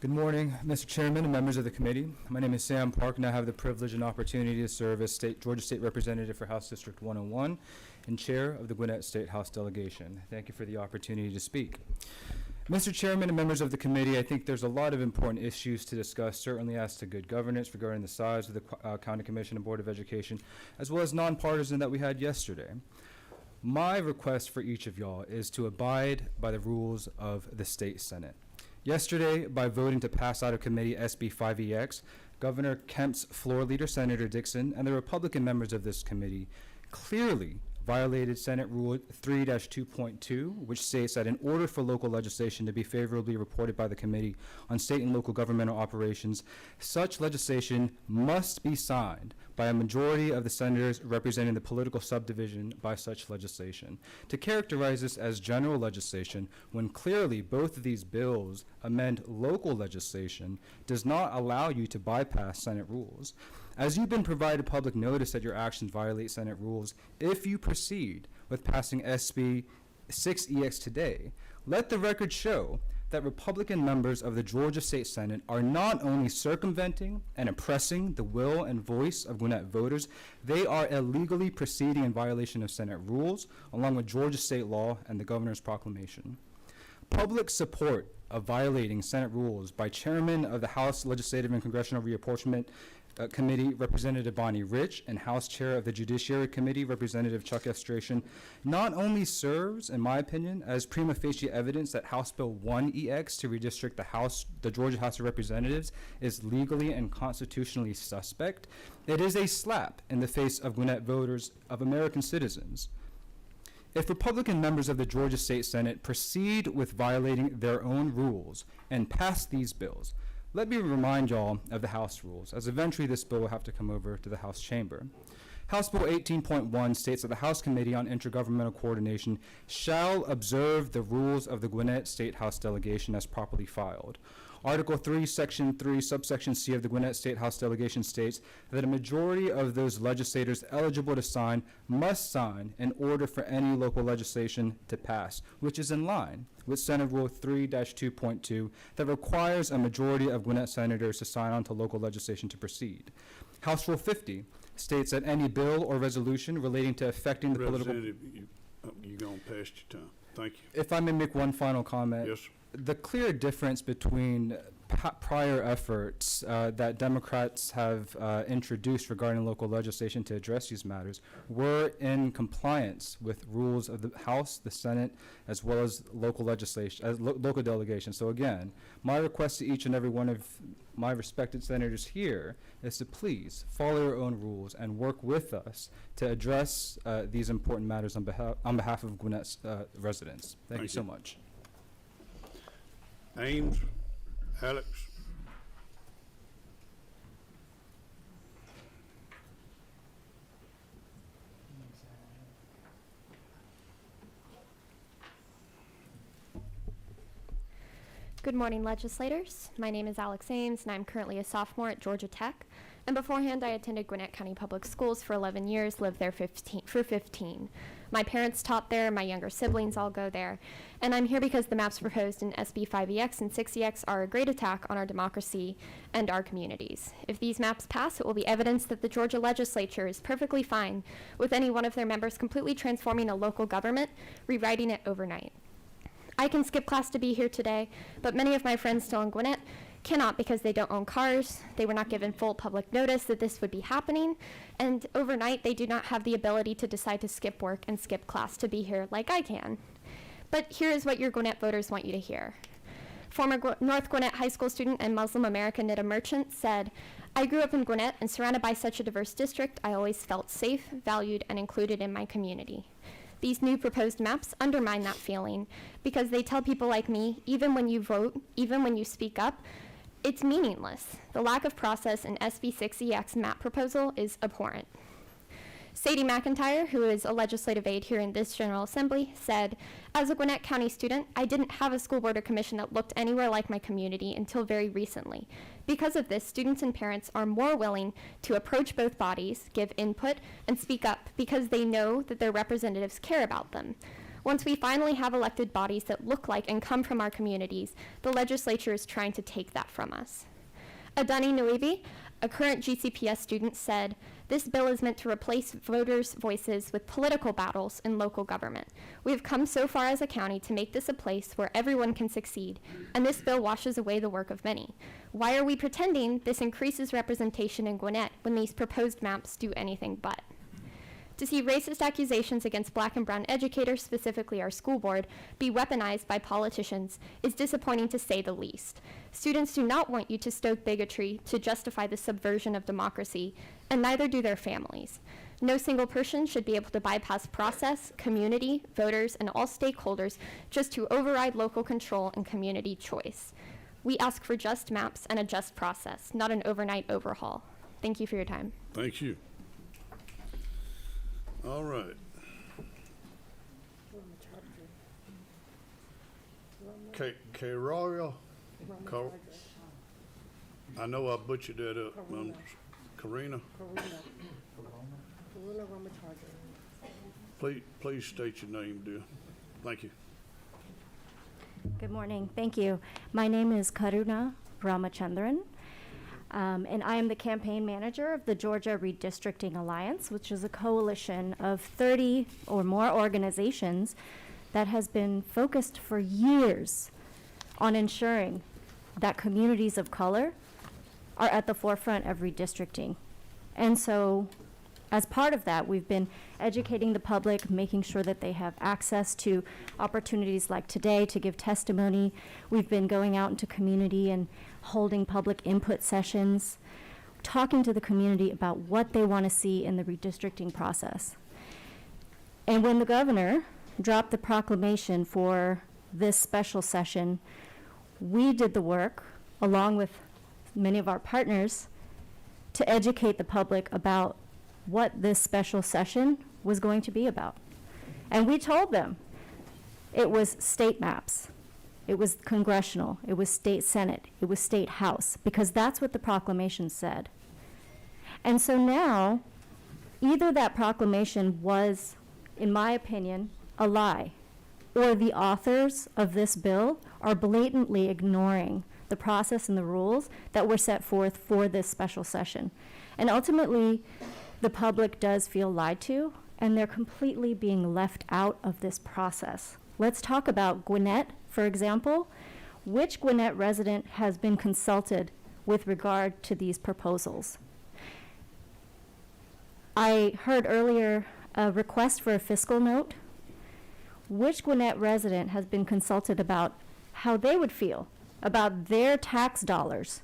Good morning, Mr. Chairman and members of the committee. My name is Sam Park, and I have the privilege and opportunity to serve as Georgia State Representative for House District 101 and Chair of the Gwinnett State House Delegation. Thank you for the opportunity to speak. Mr. Chairman and members of the committee, I think there's a lot of important issues to discuss, certainly as to good governance regarding the size of the County Commission and Board of Education, as well as nonpartisan that we had yesterday. My request for each of y'all is to abide by the rules of the State Senate. Yesterday, by voting to pass out of committee SB 5EX, Governor Kemp's floor leader, Senator Dixon, and the Republican members of this committee clearly violated Senate Rule 3-2.2, which states that in order for local legislation to be favorably reported by the Committee on State and Local Governmental Operations, such legislation must be signed by a majority of the senators representing the political subdivision by such legislation. To characterize this as general legislation, when clearly both of these bills amend local legislation, does not allow you to bypass Senate rules. As you've been provided public notice that your actions violate Senate rules, if you proceed with passing SB 6EX today, let the record show that Republican members of the Georgia State Senate are not only circumventing and oppressing the will and voice of Gwinnett voters, they are illegally proceeding in violation of Senate rules, along with Georgia state law and the governor's proclamation. Public support of violating Senate rules by Chairman of the House Legislative and Congressional Reapportionment Committee, Representative Bonnie Rich, and House Chair of the Judiciary Committee, Representative Chuck Estration, not only serves, in my opinion, as prima facie evidence that House Bill 1EX to redistrict the Georgia House of Representatives is legally and constitutionally suspect, it is a slap in the face of Gwinnett voters, of American citizens. If Republican members of the Georgia State Senate proceed with violating their own rules and pass these bills, let me remind y'all of the House rules, as eventually this bill will have to come over to the House chamber. House Bill 18.1 states that the House Committee on Intergovernmental Coordination shall observe the rules of the Gwinnett State House delegation as properly filed. Article 3, Section 3, subsection C of the Gwinnett State House delegation states that a majority of those legislators eligible to sign must sign in order for any local legislation to pass, which is in line with Senate Rule 3-2.2 that requires a majority of Gwinnett senators to sign on to local legislation to proceed. House Rule 50 states that any bill or resolution relating to affecting the political... Representative, you gone past your time. Thank you. If I may make one final comment. Yes. The clear difference between prior efforts that Democrats have introduced regarding local legislation to address these matters were in compliance with rules of the House, the Senate, as well as local legislation, local delegations. So again, my request to each and every one of my respected senators here is to please follow your own rules and work with us to address these important matters on behalf of Gwinnett's residents. Thank you so much. Ames, Alex. Good morning, legislators. My name is Alex Ames, and I'm currently a sophomore at Georgia Tech. And beforehand, I attended Gwinnett County Public Schools for 11 years, lived there for 15. My parents taught there, my younger siblings all go there. And I'm here because the maps proposed in SB 5EX and 6EX are a great attack on our democracy and our communities. If these maps pass, it will be evidence that the Georgia legislature is perfectly fine with any one of their members completely transforming a local government, rewriting it overnight. I can skip class to be here today, but many of my friends still in Gwinnett cannot because they don't own cars, they were not given full public notice that this would be happening, and overnight they do not have the ability to decide to skip work and skip class to be here like I can. But here is what your Gwinnett voters want you to hear. Former North Gwinnett High School student and Muslim American Nita Merchant said, "I grew up in Gwinnett and surrounded by such a diverse district, I always felt safe, valued, and included in my community. These new proposed maps undermine that feeling because they tell people like me, even when you vote, even when you speak up, it's meaningless. The lack of process in SB 6EX map proposal is abhorrent." Sadie McIntyre, who is a legislative aide here in this General Assembly, said, "As a Gwinnett County student, I didn't have a school board or commission that looked anywhere like my community until very recently. Because of this, students and parents are more willing to approach both bodies, give input, and speak up because they know that their representatives care about them. Once we finally have elected bodies that look like and come from our communities, the legislature is trying to take that from us." Adani Nuibi, a current GCPS student, said, "This bill is meant to replace voters' voices with political battles in local government. We have come so far as a county to make this a place where everyone can succeed, and this bill washes away the work of many. Why are we pretending this increases representation in Gwinnett when these proposed maps do anything but?" To see racist accusations against black and brown educators, specifically our school board, be weaponized by politicians is disappointing to say the least. Students do not want you to stoke bigotry to justify the subversion of democracy, and neither do their families. No single person should be able to bypass process, community, voters, and all stakeholders just to override local control and community choice. We ask for just maps and a just process, not an overnight overhaul. Thank you for your time. Thank you. All right. Carollo, I know I butchered that up. I'm Karina, please state your name, dear. Thank you. Good morning. Thank you. My name is Karuna Ramachandran, and I am the campaign manager of the Georgia Redistricting Alliance, which is a coalition of 30 or more organizations that has been focused for years on ensuring that communities of color are at the forefront of redistricting. And so, as part of that, we've been educating the public, making sure that they have access to opportunities like today to give testimony. We've been going out into community and holding public input sessions, talking to the community about what they want to see in the redistricting process. And when the governor dropped the proclamation for this special session, we did the work, along with many of our partners, to educate the public about what this special session was going to be about. And we told them it was state maps, it was congressional, it was state senate, it was state house, because that's what the proclamation said. And so now, either that proclamation was, in my opinion, a lie, or the authors of this bill are blatantly ignoring the process and the rules that were set forth for this special session. And ultimately, the public does feel lied to, and they're completely being left out of this process. Let's talk about Gwinnett, for example. Which Gwinnett resident has been consulted with regard to these proposals? I heard earlier a request for a fiscal note. Which Gwinnett resident has been consulted about how they would feel about their tax dollars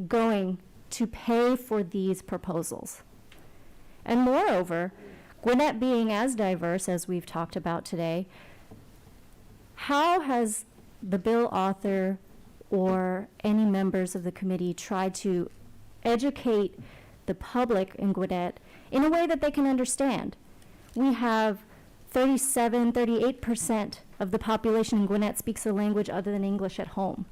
going to pay for these proposals? And moreover, Gwinnett being as diverse as we've talked about today, how has the bill author or any members of the committee tried to educate the public in Gwinnett in a way that they can understand? We have 38% of the population in Gwinnett speaks a language other than English at home.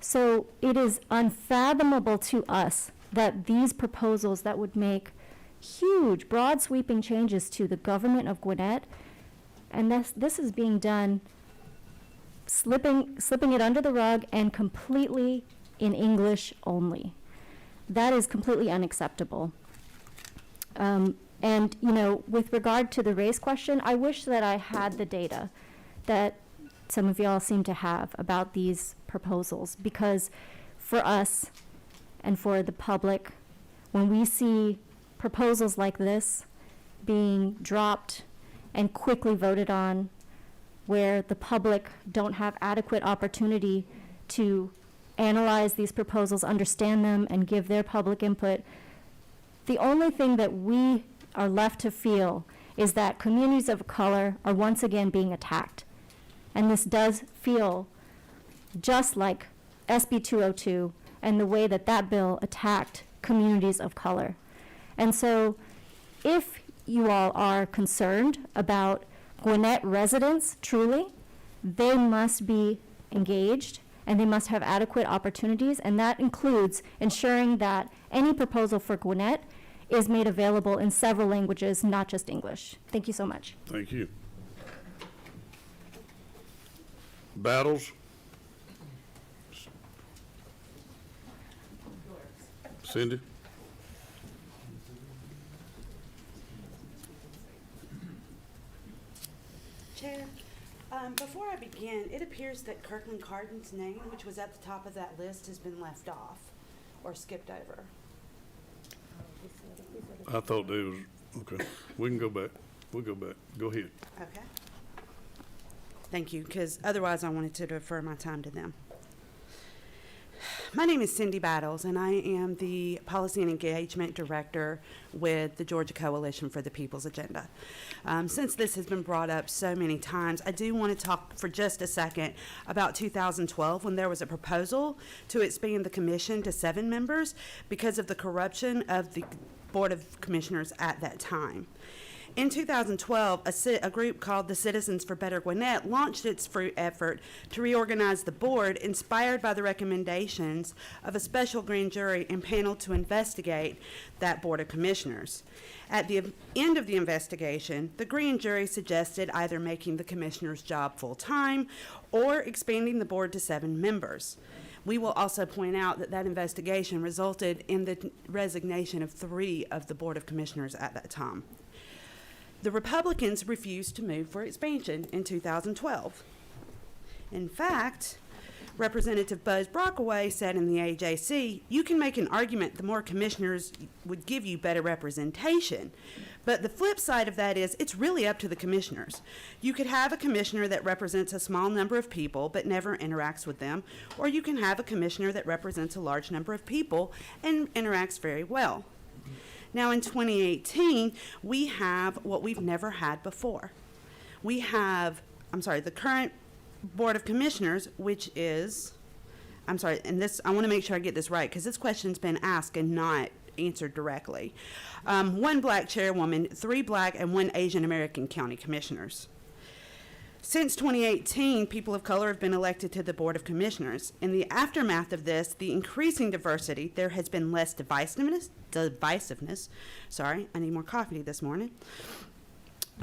So it is unfathomable to us that these proposals that would make huge, broad sweeping changes to the government of Gwinnett, and this is being done slipping it under the rug and completely in English only. That is completely unacceptable. And, you know, with regard to the race question, I wish that I had the data that some of y'all seem to have about these proposals, because for us and for the public, when we see proposals like this being dropped and quickly voted on, where the public don't have adequate opportunity to analyze these proposals, understand them, and give their public input, the only thing that we are left to feel is that communities of color are once again being attacked. And this does feel just like SB 202 and the way that that bill attacked communities of color. And so if you all are concerned about Gwinnett residents truly, they must be engaged and they must have adequate opportunities, and that includes ensuring that any proposal for Gwinnett is made available in several languages, not just English. Thank you so much. Thank you. Battles? Cindy? Chair, before I begin, it appears that Kirkland Cardin's name, which was at the top of that list, has been left off or skipped over. I thought there was, okay, we can go back. We'll go back. Go ahead. Okay. Thank you, because otherwise I wanted to defer my time to them. My name is Cindy Battles, and I am the Policy and Engagement Director with the Georgia Coalition for the People's Agenda. Since this has been brought up so many times, I do want to talk for just a second about 2012, when there was a proposal to expand the commission to 7 members because of the corruption of the Board of Commissioners at that time. In 2012, a group called the Citizens for Better Gwinnett launched its effort to reorganize the board, inspired by the recommendations of a special grand jury and panel to investigate that Board of Commissioners. At the end of the investigation, the grand jury suggested either making the commissioner's job full-time or expanding the board to 7 members. We will also point out that that investigation resulted in the resignation of 3 of the Board of Commissioners at that time. The Republicans refused to move for expansion in 2012. In fact, Representative Buzz Brockaway said in the AJC, you can make an argument the more commissioners would give you better representation. But the flip side of that is it's really up to the commissioners. You could have a commissioner that represents a small number of people but never interacts with them, or you can have a commissioner that represents a large number of people and interacts very well. Now in 2018, we have what we've never had before. We have, the current Board of Commissioners, which is, and this, I want to make sure I get this right because this question's been asked and not answered directly. 1 black chairwoman, 3 black and 1 Asian American county commissioners. Since 2018, people of color have been elected to the Board of Commissioners. In the aftermath of this, the increasing diversity, there has been less divisiveness. Sorry, I need more coffee this morning.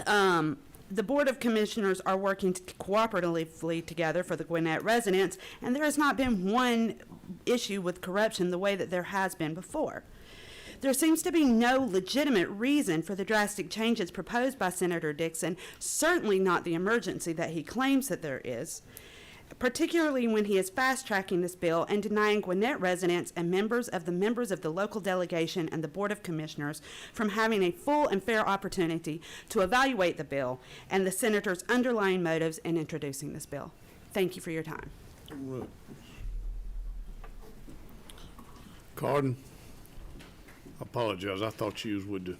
The Board of Commissioners are working cooperatively together for the Gwinnett residents, and there has not been one issue with corruption the way that there has been before. There seems to be no legitimate reason for the drastic changes proposed by Senator Dixon, certainly not the emergency that he claims that there is, particularly when he is fast-tracking this bill and denying Gwinnett residents and members of the local delegation and the Board of Commissioners from having a full and fair opportunity to evaluate the bill and the senator's underlying motives in introducing this bill. Thank you for your time. Cardin? I apologize. I thought you was with the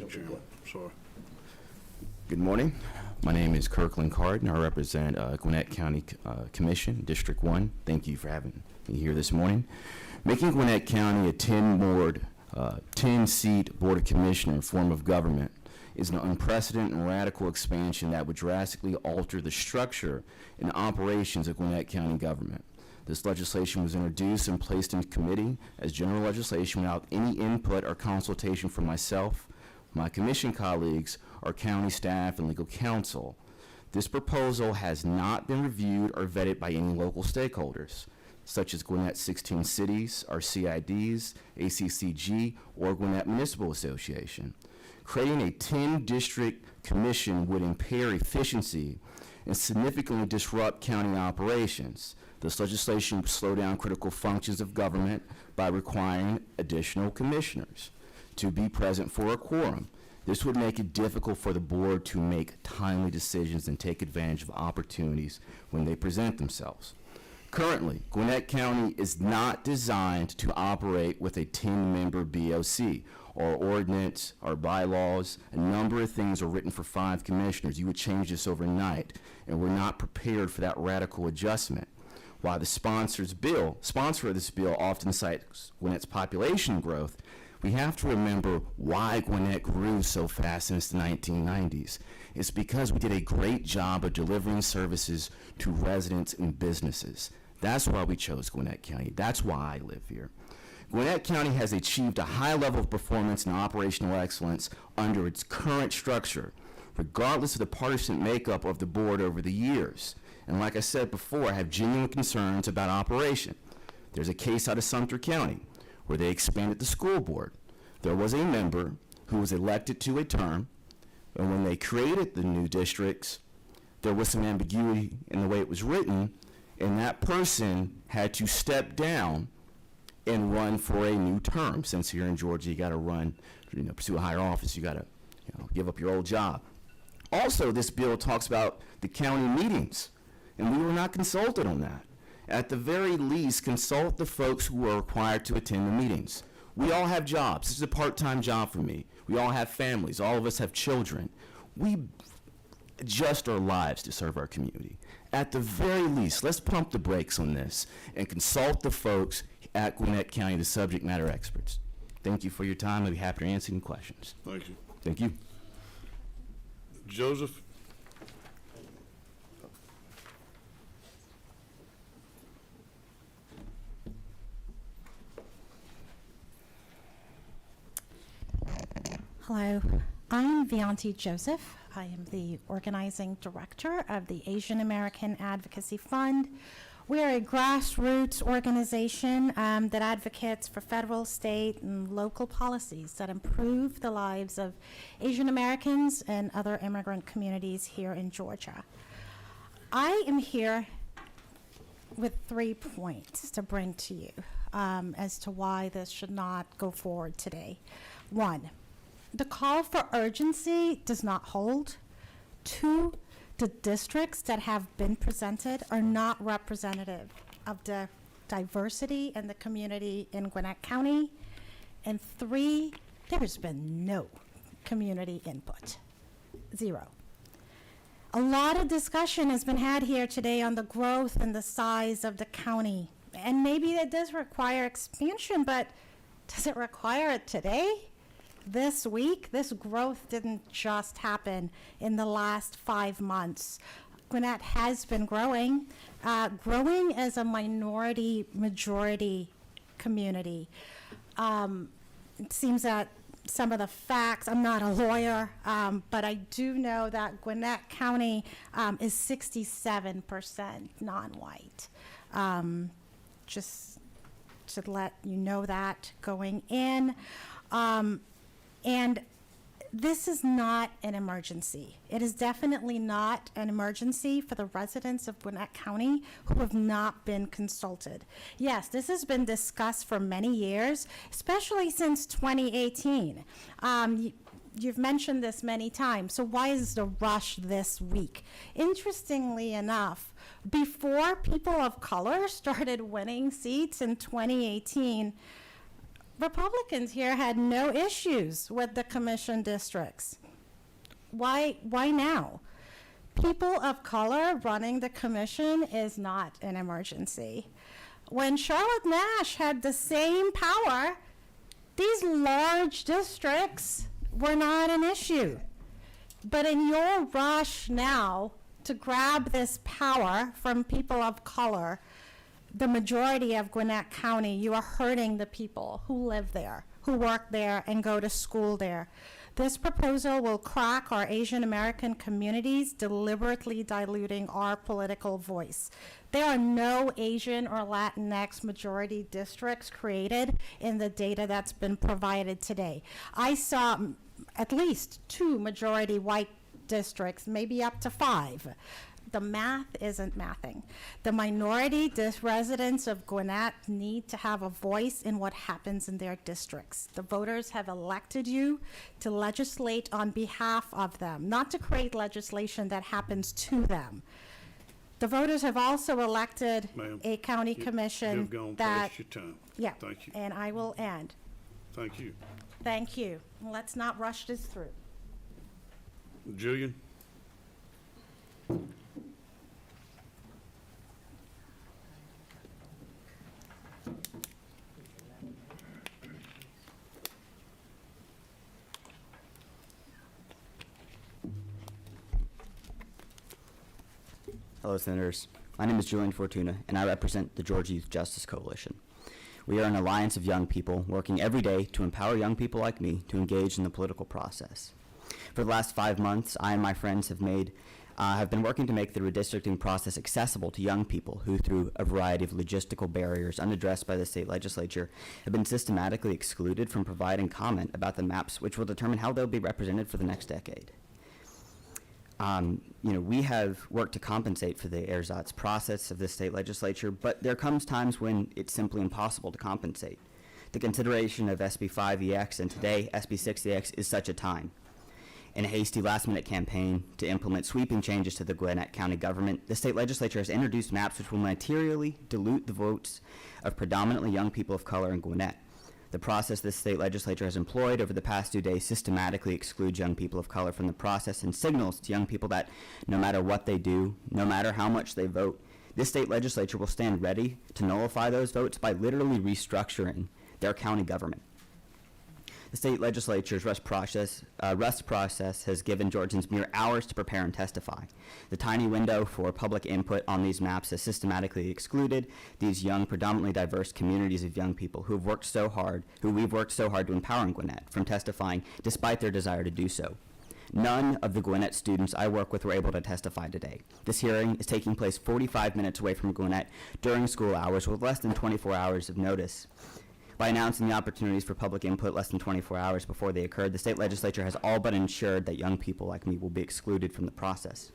chairman. Sorry. Good morning. My name is Kirkland Cardin. I represent Gwinnett County Commission, District 1. Thank you for having me here this morning. Making Gwinnett County a 10-seat Board of Commissioner form of government is an unprecedented and radical expansion that would drastically alter the structure and operations of Gwinnett County government. This legislation was introduced and placed in committee as general legislation without any input or consultation from myself, my commission colleagues, our county staff, and legal counsel. This proposal has not been reviewed or vetted by any local stakeholders, such as Gwinnett's 16 cities, our CIDs, ACCG, or Gwinnett Municipal Association. Creating a 10-district commission would impair efficiency and significantly disrupt county operations. This legislation would slow down critical functions of government by requiring additional commissioners to be present for a quorum. This would make it difficult for the board to make timely decisions and take advantage of opportunities when they present themselves. Currently, Gwinnett County is not designed to operate with a 10-member BOC. Our ordinance, our bylaws, a number of things are written for 5 commissioners. You would change this overnight, and we're not prepared for that radical adjustment. While the sponsor of this bill often cites Gwinnett's population growth, we have to remember why Gwinnett grew so fast since the 1990s. It's because we did a great job of delivering services to residents and businesses. That's why we chose Gwinnett County. That's why I live here. Gwinnett County has achieved a high level of performance and operational excellence under its current structure, regardless of the partisan makeup of the board over the years. And like I said before, I have genuine concerns about operation. There's a case out of Sumter County where they expanded the school board. There was a member who was elected to a term, and when they created the new districts, there was some ambiguity in the way it was written, and that person had to step down and run for a new term. Since here in Georgia, you got to run, pursue a higher office, you got to give up your old job. Also, this bill talks about the county meetings, and we were not consulted on that. At the very least, consult the folks who are required to attend the meetings. We all have jobs. This is a part-time job for me. We all have families. All of us have children. We adjust our lives to serve our community. At the very least, let's pump the brakes on this and consult the folks at Gwinnett County, the subject matter experts. Thank you for your time. I'll be happy to answer any questions. Thank you. Thank you. Joseph. Hello, I'm Vianti Joseph. I am the organizing director of the Asian American Advocacy Fund. We are a grassroots organization that advocates for federal, state, and local policies that improve the lives of Asian Americans and other immigrant communities here in Georgia. I am here with 3 points to bring to you as to why this should not go forward today. 1, the call for urgency does not hold. 2, the districts that have been presented are not representative of the diversity and the community in Gwinnett County. And 3, there's been no community input. 0. A lot of discussion has been had here today on the growth and the size of the county. And maybe that does require expansion, but does it require it today? This week? This growth didn't just happen in the last 5 months. Gwinnett has been growing as a minority-majority community. It seems that some of the facts, I'm not a lawyer, but I do know that Gwinnett County is 67% non-white. Just to let you know that going in. And this is not an emergency. It is definitely not an emergency for the residents of Gwinnett County who have not been consulted. Yes, this has been discussed for many years, especially since 2018. You've mentioned this many times, so why is the rush this week? Interestingly enough, before people of color started winning seats in 2018, Republicans here had no issues with the commission districts. Why now? People of color running the commission is not an emergency. When Charlotte Nash had the same power, these large districts were not an issue. But in your rush now to grab this power from people of color, the majority of Gwinnett County, you are hurting the people who live there, who work there, and go to school there. This proposal will crack our Asian American communities, deliberately diluting our political voice. There are no Asian or Latinx majority districts created in the data that's been provided today. I saw at least 2 majority white districts, maybe up to 5. The math isn't mathing. The minority residents of Gwinnett need to have a voice in what happens in their districts. The voters have elected you to legislate on behalf of them, not to create legislation that happens to them. The voters have also elected a county commission You've gone that, past your time. yeah, Thank you. and I will end. Thank you. Thank you. Let's not rush this through. Julian? Hello, Senators. My name is Julian Fortuna, and I represent the Georgia Youth Justice Coalition. We are an alliance of young people working every day to empower young people like me to engage in the political process. For the last 5 months, I and my friends have been working to make the redistricting process accessible to young people who, through a variety of logistical barriers unaddressed by the state legislature, have been systematically excluded from providing comment about the maps which will determine how they'll be represented for the next decade. We have worked to compensate for the ersatz process of the state legislature, but there comes times when it's simply impossible to compensate. The consideration of SB 5EX and today SB 6EX is such a time. In a hasty last-minute campaign to implement sweeping changes to the Gwinnett County government, the state legislature has introduced maps which will materially dilute the votes of predominantly young people of color in Gwinnett. The process this state legislature has employed over the past 2 days systematically excludes young people of color from the process and signals to young people that no matter what they do, no matter how much they vote, this state legislature will stand ready to nullify those votes by literally restructuring their county government. The state legislature's rust process has given Georgians mere hours to prepare and testify. The tiny window for public input on these maps has systematically excluded these young, predominantly diverse communities of young people who we've worked so hard to empower in Gwinnett from testifying despite their desire to do so. None of the Gwinnett students I work with were able to testify today. This hearing is taking place 45 minutes away from Gwinnett during school hours with less than 24 hours of notice. By announcing the opportunities for public input less than 24 hours before they occurred, the state legislature has all but ensured that young people like me will be excluded from the process.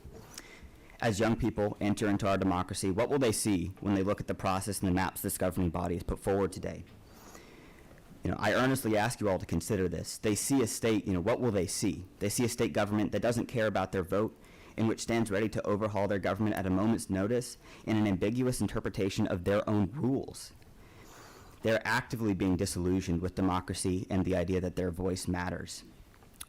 As young people enter into our democracy, what will they see when they look at the process and the maps this governing body has put forward today? I earnestly ask you all to consider this. They see a state, what will they see? They see a state government that doesn't care about their vote, and which stands ready to overhaul their government at a moment's notice in an ambiguous interpretation of their own rules. They're actively being disillusioned with democracy and the idea that their voice matters.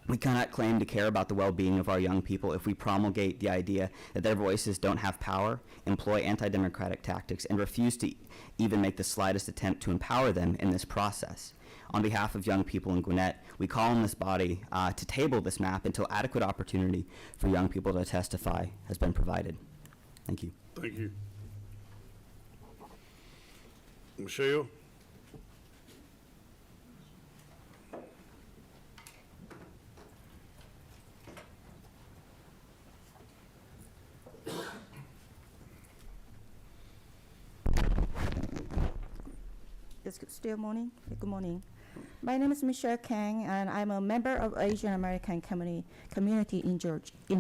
We cannot claim to care about the well-being of our young people if we promulgate the idea that their voices don't have power, employ anti-democratic tactics, and refuse to even make the slightest attempt to empower them in this process. On behalf of young people in Gwinnett, we call on this body to table this map until adequate opportunity for young people to testify has been provided. Thank you. Thank you. Michelle? It's still morning? Good morning. My name is Michelle Kang, and I'm a member of Asian American community in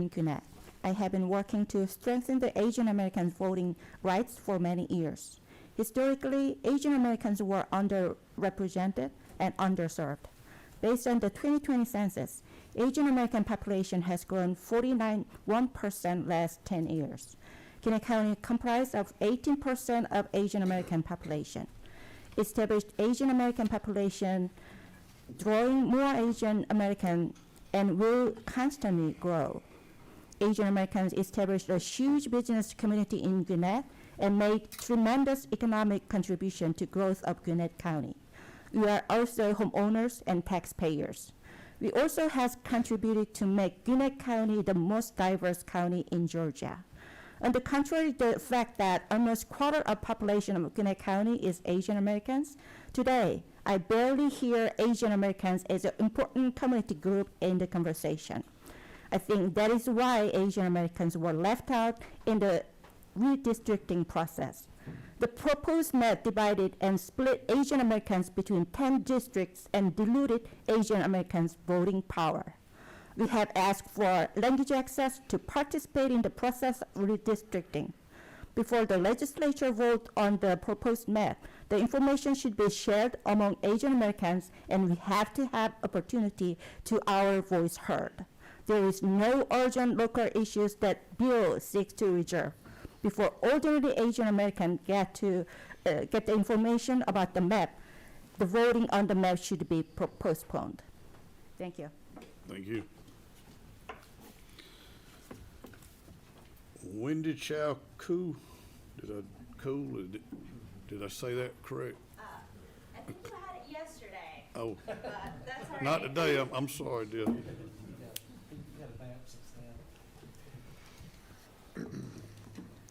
Gwinnett. I have been working to strengthen the Asian American voting rights for many years. Historically, Asian Americans were underrepresented and underserved. Based on the 2020 census, Asian American population has grown 49% last 10 years. Gwinnett County comprised of 18% of Asian American population. Established Asian American population, drawing more Asian American and will constantly grow. Asian Americans established a huge business community in Gwinnett and made tremendous economic contribution to growth of Gwinnett County. We are also homeowners and taxpayers. We also have contributed to make Gwinnett County the most diverse county in Georgia. On the contrary, the fact that almost a quarter of population of Gwinnett County is Asian Americans, today I barely hear Asian Americans as an important community group in the conversation. I think that is why Asian Americans were left out in the redistricting process. The proposed map divided and split Asian Americans between 10 districts and diluted Asian Americans' voting power. We have asked for language access to participate in the process of redistricting. Before the legislature vote on the proposed map, the information should be shared among Asian Americans, and we have to have opportunity to our voice heard. There is no urgent local issues that bill seeks to resolve. Before ordinary Asian Americans get the information about the map, the voting on the map should be postponed. Thank you. Thank you. Wendy Chow Koo, did I say that correct? I think you had it yesterday. Oh, That's all right. not today, I'm sorry, dear.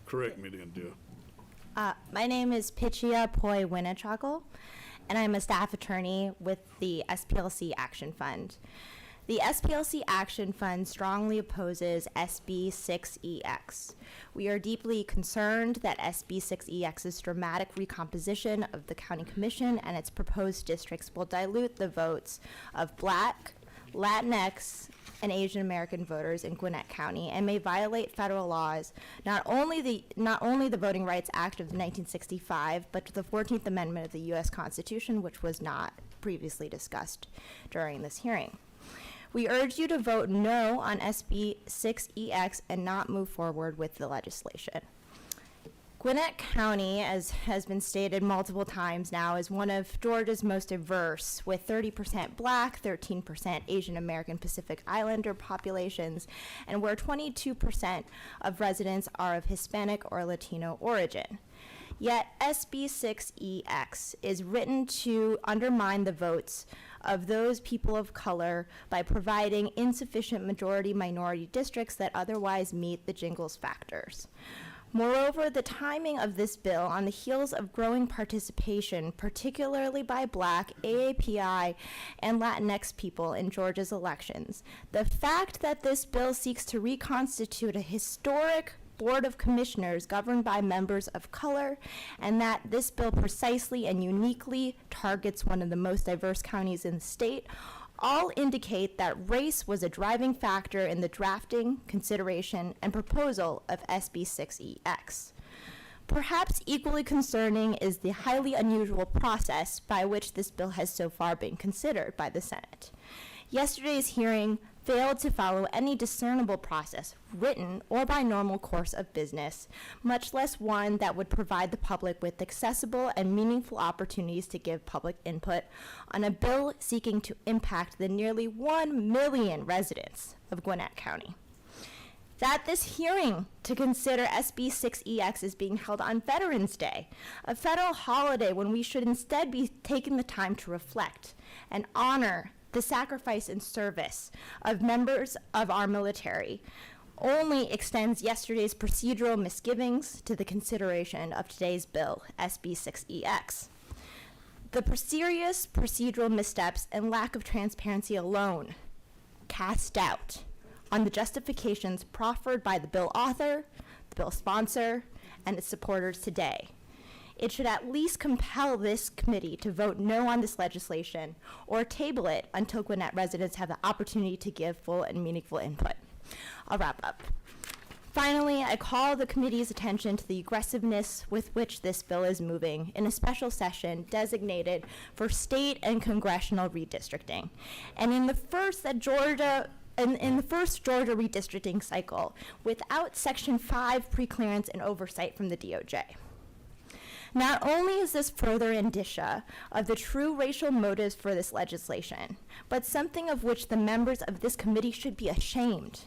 Correct me then, dear. My name is Pichia Poi Winnetragle, and I'm a staff attorney with the SPLC Action Fund. The SPLC Action Fund strongly opposes SB 6EX. We are deeply concerned that SB 6EX's dramatic recomposition of the County Commission and its proposed districts will dilute the votes of Black, Latinx, and Asian American voters in Gwinnett County and may violate federal laws, not only the Voting Rights Act of 1965, but the 14th Amendment of the U.S. Constitution, which was not previously discussed during this hearing. We urge you to vote no on SB 6EX and not move forward with the legislation. Gwinnett County, as has been stated multiple times now, is one of Georgia's most diverse, with 30% Black, 13% Asian American Pacific Islander populations, and where 22% of residents are of Hispanic or Latino origin. Yet SB 6EX is written to undermine the votes of those people of color by providing insufficient majority-minority districts that otherwise meet the jingles factors. Moreover, the timing of this bill on the heels of growing participation, particularly by Black, AAPI, and Latinx people in Georgia's elections, the fact that this bill seeks to reconstitute a historic Board of Commissioners governed by members of color, and that this bill precisely and uniquely targets one of the most diverse counties in the state, all indicate that race was a driving factor in the drafting, consideration, and proposal of SB 6EX. Perhaps equally concerning is the highly unusual process by which this bill has so far been considered by the Senate. Yesterday's hearing failed to follow any discernible process, written or by normal course of business, much less one that would provide the public with accessible and meaningful opportunities to give public input on a bill seeking to impact the nearly 1 million residents of Gwinnett County. That this hearing to consider SB 6EX is being held on Veterans Day, a federal holiday when we should instead be taking the time to reflect and honor the sacrifice and service of members of our military, only extends yesterday's procedural misgivings to the consideration of today's bill, SB 6EX. The serious procedural missteps and lack of transparency alone cast doubt on the justifications proffered by the bill author, the bill sponsor, and its supporters today. It should at least compel this committee to vote no on this legislation or table it until Gwinnett residents have the opportunity to give full and meaningful input. I'll wrap up. Finally, I call the committee's attention to the aggressiveness with which this bill is moving in a special session designated for state and congressional redistricting. And in the first Georgia redistricting cycle, without Section 5 preclearance and oversight from the DOJ. Not only is this further indicia of the true racial motives for this legislation, but something of which the members of this committee should be ashamed,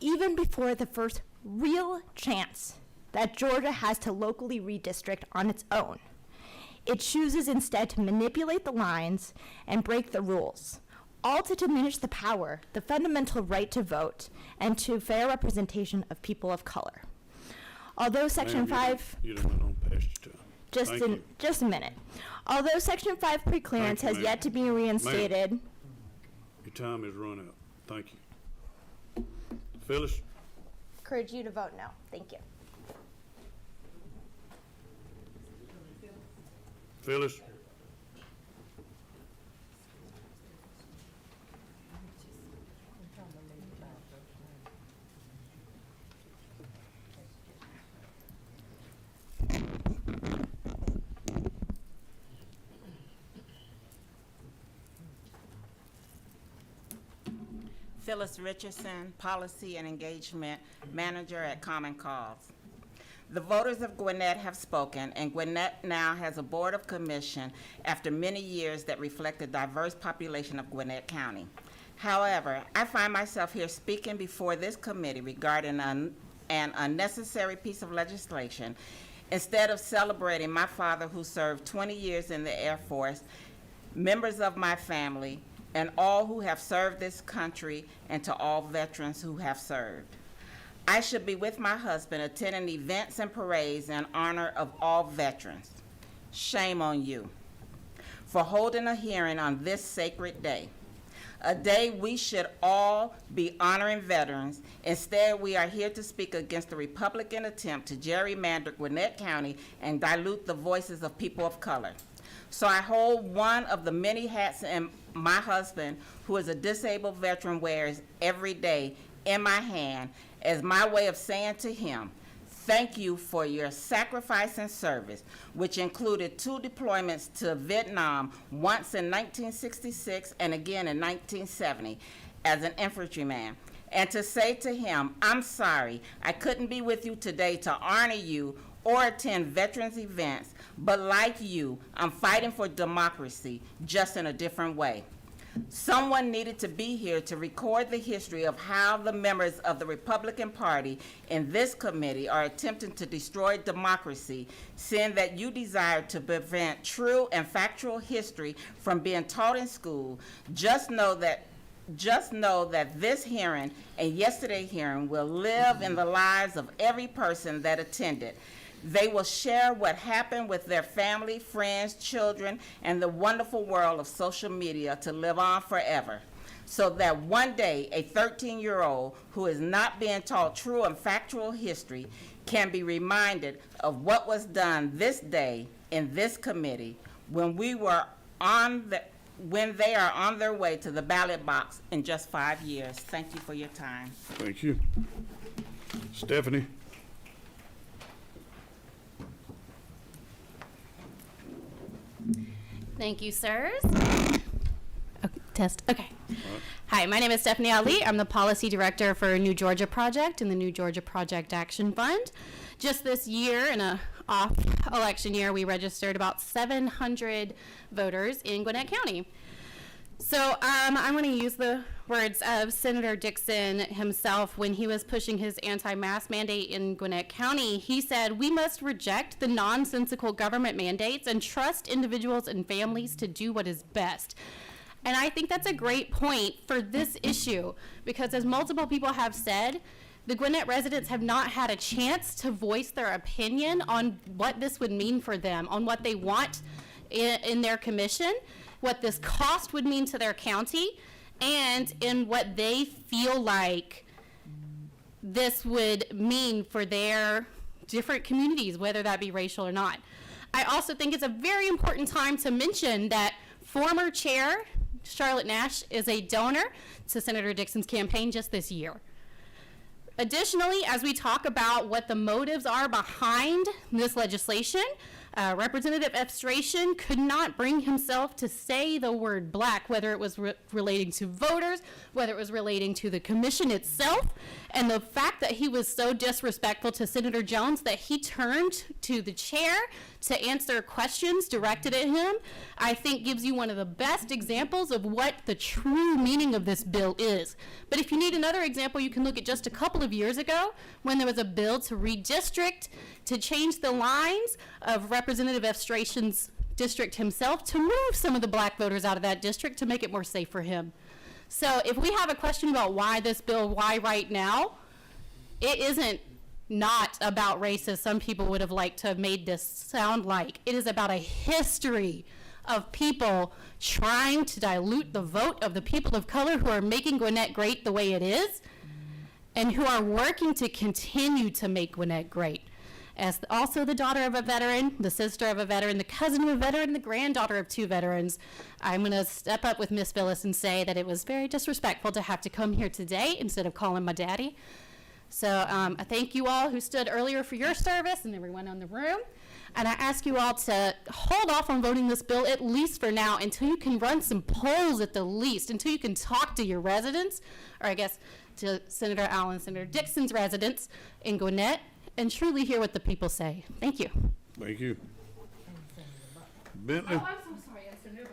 even before the first real chance that Georgia has to locally redistrict on its own. It chooses instead to manipulate the lines and break the rules, all to diminish the power, the fundamental right to vote, and to fair representation of people of color. Although Section 5... You done went on past your time. Just a minute. Although Section 5 preclearance has yet to be reinstated... Your time is run out. Thank you. Phyllis? Encourage you to vote no. Thank you. Phyllis? Phyllis Richardson, Policy and Engagement Manager at Common Cause. The voters of Gwinnett have spoken, and Gwinnett now has a Board of Commission after many years that reflect the diverse population of Gwinnett County. However, I find myself here speaking before this committee regarding an unnecessary piece of legislation instead of celebrating my father who served 20 years in the Air Force, members of my family, and all who have served this country, and to all veterans who have served. I should be with my husband attending events and parades in honor of all veterans. Shame on you for holding a hearing on this sacred day, a day we should all be honoring veterans. Instead, we are here to speak against the Republican attempt to gerrymander Gwinnett County and dilute the voices of people of color. So I hold one of the many hats in my husband, who is a disabled veteran, wears every day in my hand as my way of saying to him, thank you for your sacrifice and service, which included 2 deployments to Vietnam, once in 1966 and again in 1970 as an infantryman. And to say to him, I'm sorry, I couldn't be with you today to honor you or attend veterans events, but like you, I'm fighting for democracy, just in a different way. Someone needed to be here to record the history of how the members of the Republican Party in this committee are attempting to destroy democracy, seeing that you desire to prevent true and factual history from being taught in school. Just know that this hearing and yesterday's hearing will live in the lives of every person that attended. They will share what happened with their family, friends, children, and the wonderful world of social media to live on forever. So that one day, a 13-year-old who is not being taught true and factual history can be reminded of what was done this day in this committee when they are on their way to the ballot box in just 5 years. Thank you for your time. Thank you. Stephanie? Thank you, sirs. Test. Okay. Hi, my name is Stephanie Ali. I'm the Policy Director for New Georgia Project and the New Georgia Project Action Fund. Just this year, in a off-election year, we registered about 700 voters in Gwinnett County. So I'm going to use the words of Senator Dixon himself when he was pushing his anti-mask mandate in Gwinnett County. He said, "We must reject the nonsensical government mandates and trust individuals and families to do what is best." And I think that's a great point for this issue, because as multiple people have said, the Gwinnett residents have not had a chance to voice their opinion on what this would mean for them, on what they want in their commission, what this cost would mean to their county, and in what they feel like this would mean for their different communities, whether that be racial or not. I also think it's a very important time to mention that former chair Charlotte Nash is a donor to Senator Dixon's campaign just this year. Additionally, as we talk about what the motives are behind this legislation, Representative F. Strachan could not bring himself to say the word black, whether it was relating to voters, whether it was relating to the commission itself, and the fact that he was so disrespectful to Senator Jones that he turned to the chair to answer questions directed at him, I think gives you one of the best examples of what the true meaning of this bill is. But if you need another example, you can look at just a couple of years ago when there was a bill to redistrict, to change the lines of Representative F. Strachan's district himself, to move some of the black voters out of that district to make it more safe for him. So if we have a question about why this bill, why right now, it isn't not about race, as some people would have liked to have made this sound like. It is about a history of people trying to dilute the vote of the people of color who are making Gwinnett great the way it is, and who are working to continue to make Gwinnett great. As also the daughter of a veteran, the sister of a veteran, the cousin of a veteran, the granddaughter of 2 veterans, I'm going to step up with Miss Phyllis and say that it was very disrespectful to have to come here today instead of calling my daddy. So I thank you all who stood earlier for your service and everyone in the room. And I ask you all to hold off on voting this bill, at least for now, until you can run some polls at the least, until you can talk to your residents, or I guess to Senator Allen, Senator Dixon's residents in Gwinnett, and truly hear what the people say. Thank you. Thank you. Bentley? Oh, I'm so sorry, Esther Nova.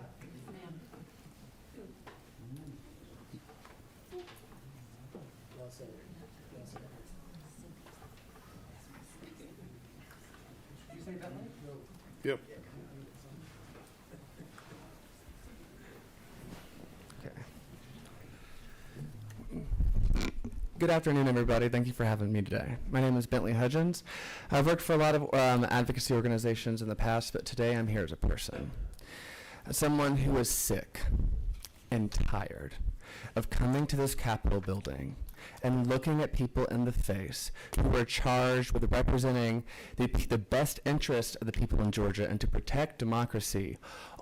Ma'am. Yep. Good afternoon, everybody. Thank you for having me today. My name is Bentley Hudgens. I've worked for a lot of advocacy organizations in the past, but today I'm here as a person. As someone who is sick and tired of coming to this Capitol building and looking at people in the face who are charged with representing the best interest of the people in Georgia and to protect democracy,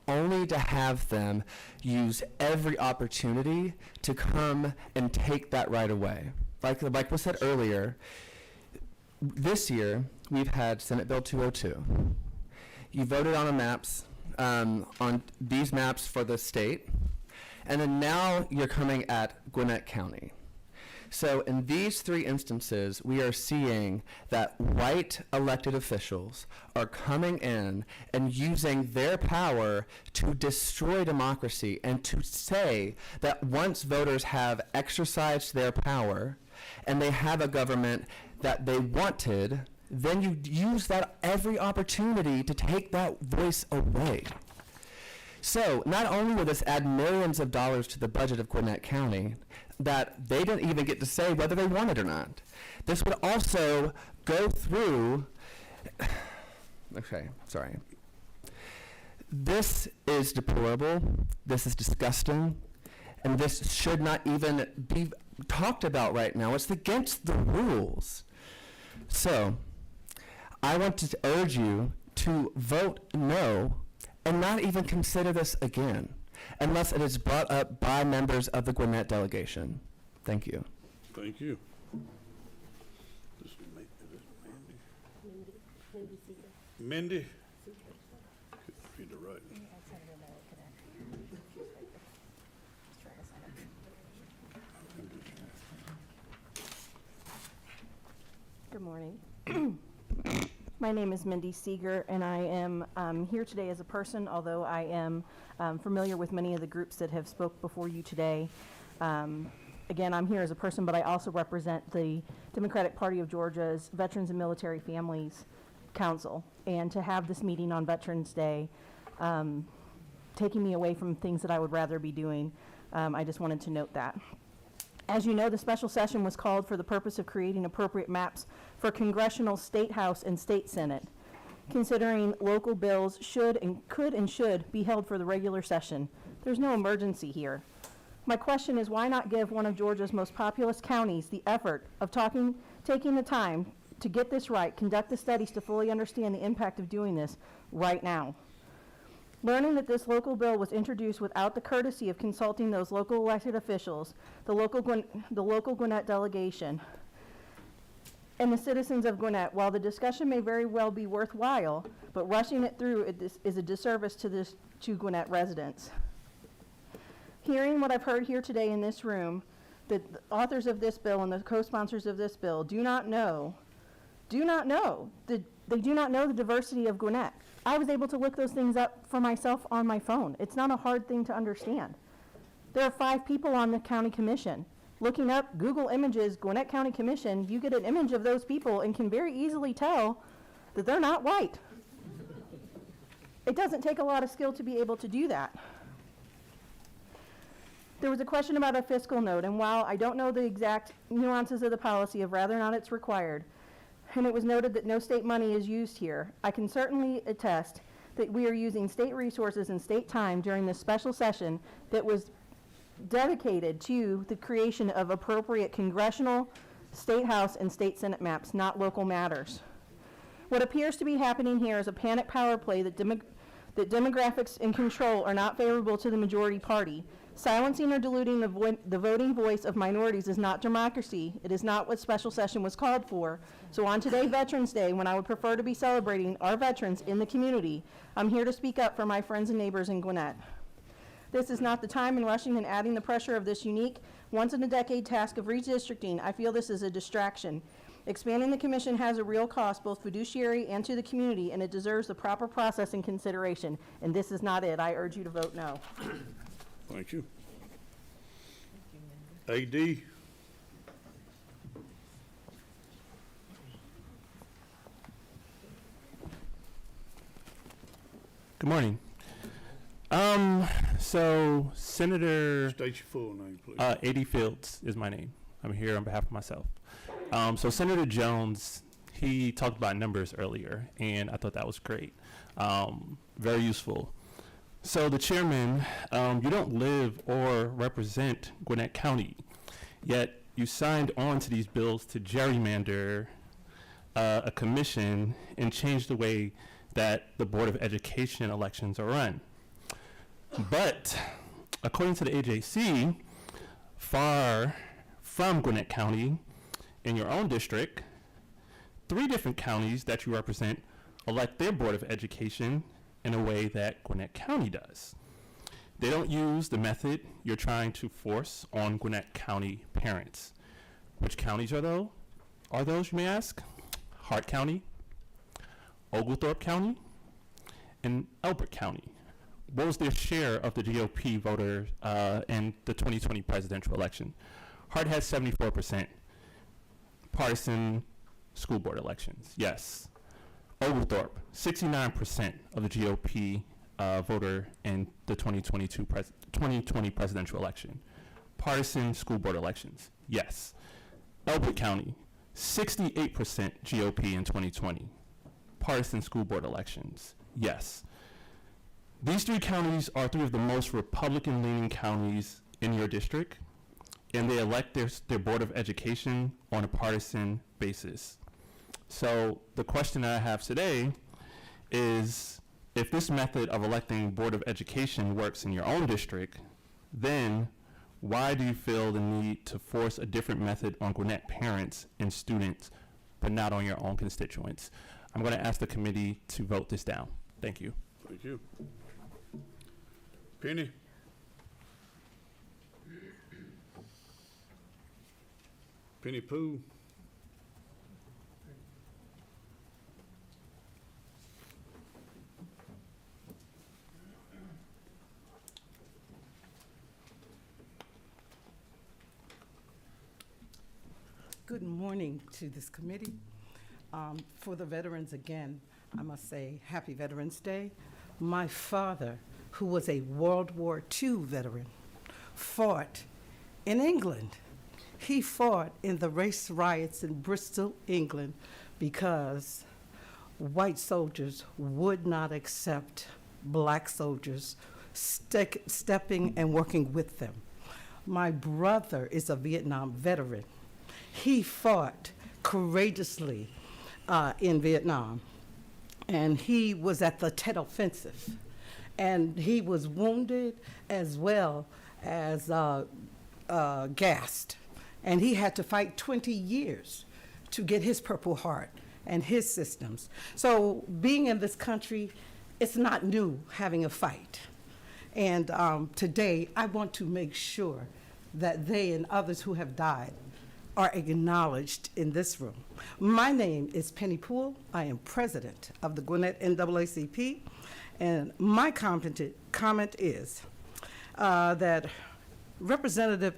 only to have them use every opportunity to come and take that right away. Like was said earlier, this year we've had Senate Bill 202. You voted on maps, on these maps for the state, and then now you're coming at Gwinnett County. So in these three instances, we are seeing that white elected officials are coming in and using their power to destroy democracy and to say that once voters have exercised their power and they have a government that they wanted, then you use that every opportunity to take that voice away. So not only will this add millions of dollars to the budget of Gwinnett County that they didn't even get to say whether they want it or not, this would also go through, okay, sorry. This is deplorable, this is disgusting, and this should not even be talked about right now. It's against the rules. So I want to urge you to vote no and not even consider this again unless it is brought up by members of the Gwinnett delegation. Thank you. Thank you. Mindy? Read the right. Good morning. My name is Mindy Seeger, and I am here today as a person, although I am familiar with many of the groups that have spoke before you today. Again, I'm here as a person, but I also represent the Democratic Party of Georgia's Veterans and Military Families Council. And to have this meeting on Veterans Day, taking me away from things that I would rather be doing, I just wanted to note that. As you know, the special session was called for the purpose of creating appropriate maps for Congressional, State House, and State Senate, considering local bills could and should be held for the regular session. There's no emergency here. My question is, why not give one of Georgia's most populous counties the effort of taking the time to get this right, conduct the studies to fully understand the impact of doing this right now? Learning that this local bill was introduced without the courtesy of consulting those local elected officials, the local Gwinnett delegation, and the citizens of Gwinnett, while the discussion may very well be worthwhile, but rushing it through is a disservice to Gwinnett residents. Hearing what I've heard here today in this room, that the authors of this bill and the co-sponsors of this bill do not know the diversity of Gwinnett. I was able to look those things up for myself on my phone. It's not a hard thing to understand. There are 5 people on the county commission. Looking up Google Images, Gwinnett County Commission, you get an image of those people and can very easily tell that they're not white. It doesn't take a lot of skill to be able to do that. There was a question about a fiscal note, and while I don't know the exact nuances of the policy of whether or not it's required, and it was noted that no state money is used here, I can certainly attest that we are using state resources and state time during this special session that was dedicated to the creation of appropriate congressional, state house, and state senate maps, not local matters. What appears to be happening here is a panic power play that demographics and control are not favorable to the majority party. Silencing or diluting the voting voice of minorities is not democracy. It is not what special session was called for. So on today, Veterans Day, when I would prefer to be celebrating our veterans in the community, I'm here to speak up for my friends and neighbors in Gwinnett. This is not the time in rushing and adding the pressure of this unique, once-in-a-decade task of redistricting. I feel this is a distraction. Expanding the commission has a real cost, both fiduciary and to the community, and it deserves the proper process and consideration. And this is not it. I urge you to vote no. Thank you. AD? Good morning. So Senator State your full name, please. A.D. Fields is my name. I'm here on behalf of myself. So Senator Jones, he talked about numbers earlier, and I thought that was great. Very useful. So the chairman, you don't live or represent Gwinnett County, yet you signed on to these bills to gerrymander a commission and change the way that the Board of Education elections are run. But according to the AJC, far from Gwinnett County, in your own district, 3 different counties that you represent elect their Board of Education in a way that Gwinnett County does. They don't use the method you're trying to force on Gwinnett County parents. Which counties are those, you may ask? Hart County, Oglethorpe County, and Elbert County. What was their share of the GOP voters in the 2020 presidential election? Hart had 74% partisan school board elections, yes. Oglethorpe, 69% of the GOP voter in the 2020 presidential election. Partisan school board elections, yes. Elbert County, 68% GOP in 2020. Partisan school board elections, yes. These three counties are three of the most Republican-leaning counties in your district, and they elect their Board of Education on a partisan basis. So the question I have today is, if this method of electing Board of Education works in your own district, then why do you feel the need to force a different method on Gwinnett parents and students, but not on your own constituents? I'm going to ask the committee to vote this down. Thank you. Thank you. Penny? Penny Pooh? Good morning to this committee. For the veterans again, I must say happy Veterans Day. My father, who was a World War II veteran, fought in England. He fought in the race riots in Bristol, England, because white soldiers would not accept black soldiers stepping and working with them. My brother is a Vietnam veteran. He fought courageously in Vietnam, and he was at the Tet Offensive, and he was wounded as well as gassed, and he had to fight 20 years to get his Purple Heart and his systems. So being in this country, it's not new having a fight. And today, I want to make sure that they and others who have died are acknowledged in this room. My name is Penny Poole. I am president of the Gwinnett NAACP, and my comment is that Representative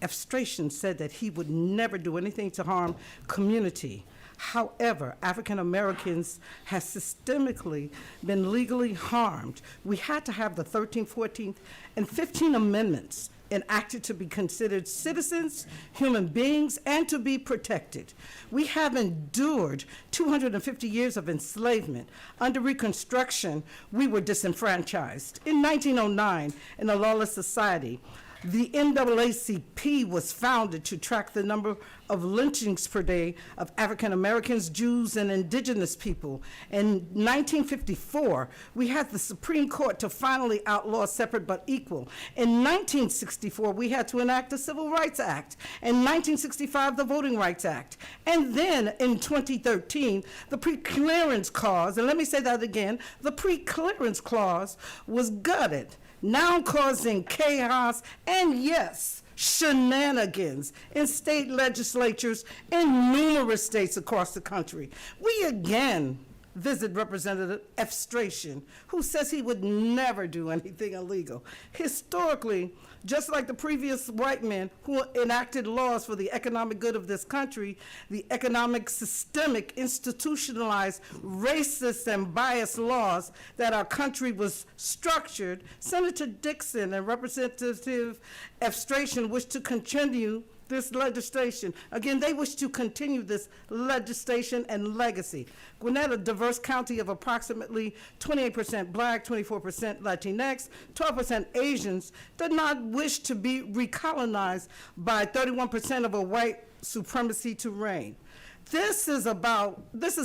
Efstration said that he would never do anything to harm community. However, African Americans have systemically been legally harmed. We had to have the 13th, 14th, and 15th Amendments enacted to be considered citizens, human beings, and to be protected. We have endured 250 years of enslavement. Under Reconstruction, we were disenfranchised. In 1909, in a lawless society, the NAACP was founded to track the number of lynchings per day of African Americans, Jews, and indigenous people. In 1954, we had the Supreme Court to finally outlaw separate but equal. In 1964, we had to enact the Civil Rights Act. In 1965, the Voting Rights Act. And then in 2013, the Preclearance Clause, and let me say that again, the Preclearance Clause was gutted, now causing chaos and, yes, shenanigans in state legislatures in numerous states across the country. We again visit Representative Efstration, who says he would never do anything illegal. Historically, just like the previous white men who enacted laws for the economic good of this country, the economic, systemic, institutionalized, racist, and biased laws that our country was structured, Senator Dixon and Representative Efstration wish to continue this legislation. Again, they wish to continue this legislation and legacy. Gwinnett, a diverse county of approximately 28% Black, 24% Latinx, 12% Asians, did not wish to be recolonized by 31% of a white supremacy to reign. This is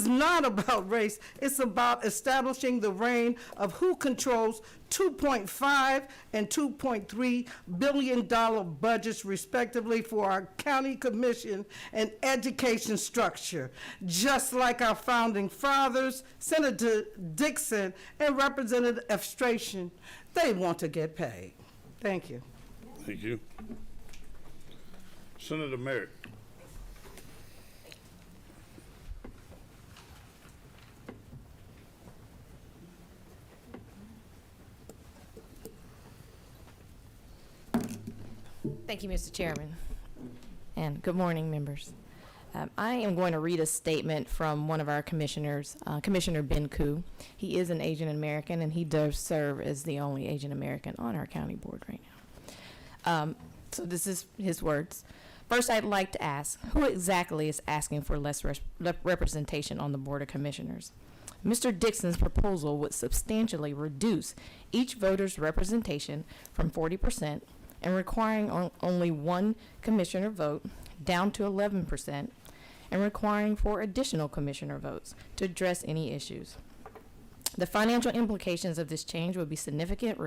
not about race. It's about establishing the reign of who controls $2.5 and $2.3 billion budgets, respectively, for our county commission and education structure. Just like our founding fathers, Senator Dixon and Representative Efstration, they want to get paid. Thank you. Thank you. Senator Merritt. Thank you, Mr. Chairman. And good morning, members. I am going to read a statement from one of our commissioners, Commissioner Ben Koo. He is an Asian American, and he does serve as the only Asian American on our county board right now. So this is his words. First, I'd like to ask, who exactly is asking for less representation on the Board of Commissioners? Mr. Dixon's proposal would substantially reduce each voter's representation from 40% and requiring only one commissioner vote down to 11% and requiring 4 additional commissioner votes to address any issues. The financial implications of this change would be significant,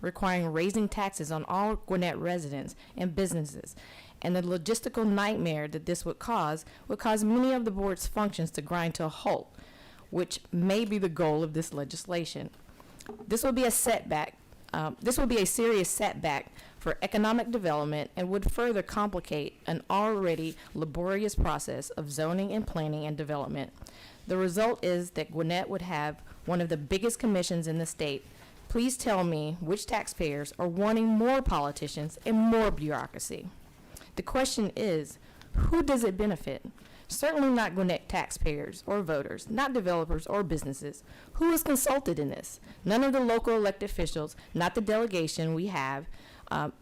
requiring raising taxes on all Gwinnett residents and businesses, and the logistical nightmare that this would cause many of the board's functions to grind to a halt, which may be the goal of this legislation. This will be a setback. This will be a serious setback for economic development and would further complicate an already laborious process of zoning and planning and development. The result is that Gwinnett would have one of the biggest commissions in the state. Please tell me which taxpayers are wanting more politicians and more bureaucracy. The question is, who does it benefit? Certainly not Gwinnett taxpayers or voters, not developers or businesses. Who is consulted in this? None of the local elected officials, not the delegation we have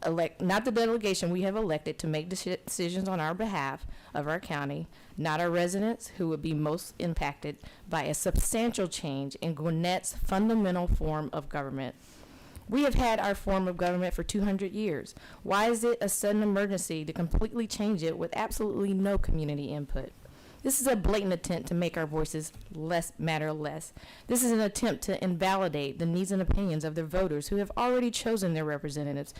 elected to make decisions on our behalf of our county, not our residents who would be most impacted by a substantial change in Gwinnett's fundamental form of government. We have had our form of government for 200 years. Why is it a sudden emergency to completely change it with absolutely no community input? This is a blatant attempt to make our voices matter less. This is an attempt to invalidate the needs and opinions of their voters who have already chosen their representatives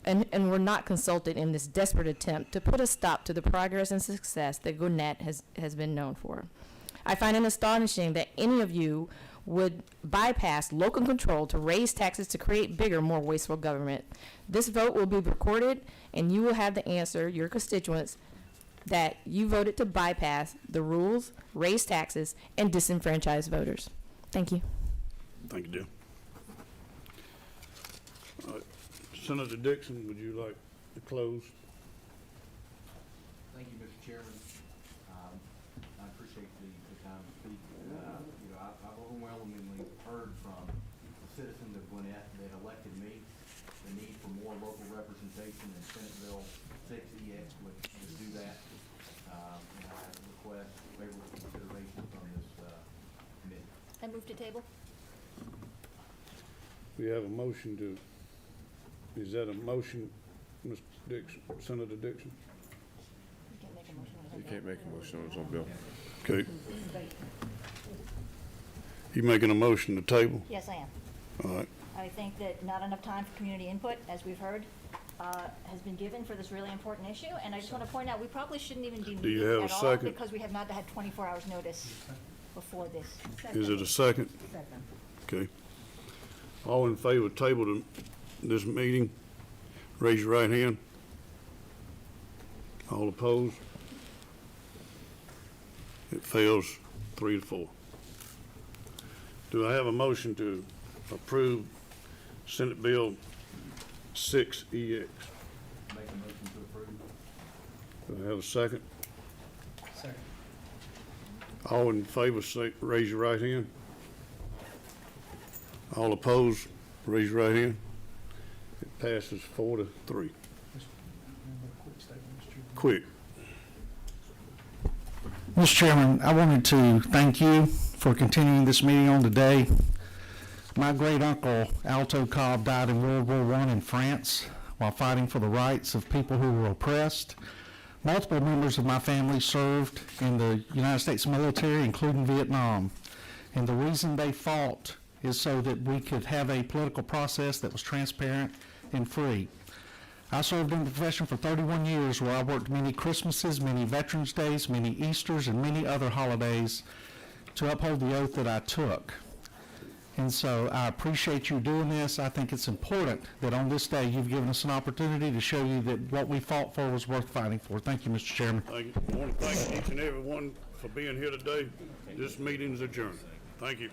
and were not consulted in this desperate attempt to put a stop to the progress and success that Gwinnett has been known for. I find it astonishing that any of you would bypass local control to raise taxes to create bigger, more wasteful government. This vote will be recorded, and you will have the answer, your constituents, that you voted to bypass the rules, raise taxes, and disenfranchise voters. Thank you. Thank you, Jim. Senator Dixon, would you like to close? Thank you, Mr. Chairman. I appreciate the time to speak. I've overwhelmingly heard from the citizens of Gwinnett that elected me the need for more local representation, and Senate Bill 6EX would do that. And I request favorable consideration from this committee. I move to table. We have a motion to, is that a motion, Mr. Dixon, Senator Dixon? You can't make a motion on his own bill. Okay. You making a motion to table? Yes, I am. All right. I think that not enough time for community input, as we've heard, has been given for this really important issue. And I just want to point out, we probably shouldn't even be Do you meeting have at a all second? because we have not had 24 hours notice before this. Is it a second? Second. Okay. All in favor of table to this meeting, raise your right hand. All opposed? It fails 3-4. Do I have a motion to approve Senate Bill 6EX? Make a motion to approve. Do I have a second? Second. All in favor, say, raise your right hand. All opposed, raise your right hand. It passes 4-3. Quick. Mr. Chairman, I wanted to thank you for continuing this meeting on today. My great uncle, Alto Cobb, died in World War I in France while fighting for the rights of people who were oppressed. Multiple members of my family served in the United States military, including Vietnam. And the reason they fought is so that we could have a political process that was transparent and free. I served in the profession for 31 years, where I worked many Christmases, many Veterans Days, many Easters, and many other holidays to uphold the oath that I took. And so I appreciate you doing this. I think it's important that on this day you've given us an opportunity to show you that what we fought for was worth fighting for. Thank you, Mr. Chairman. Thank you. I want to thank each and every one for being here today. This meeting is adjourned. Thank you.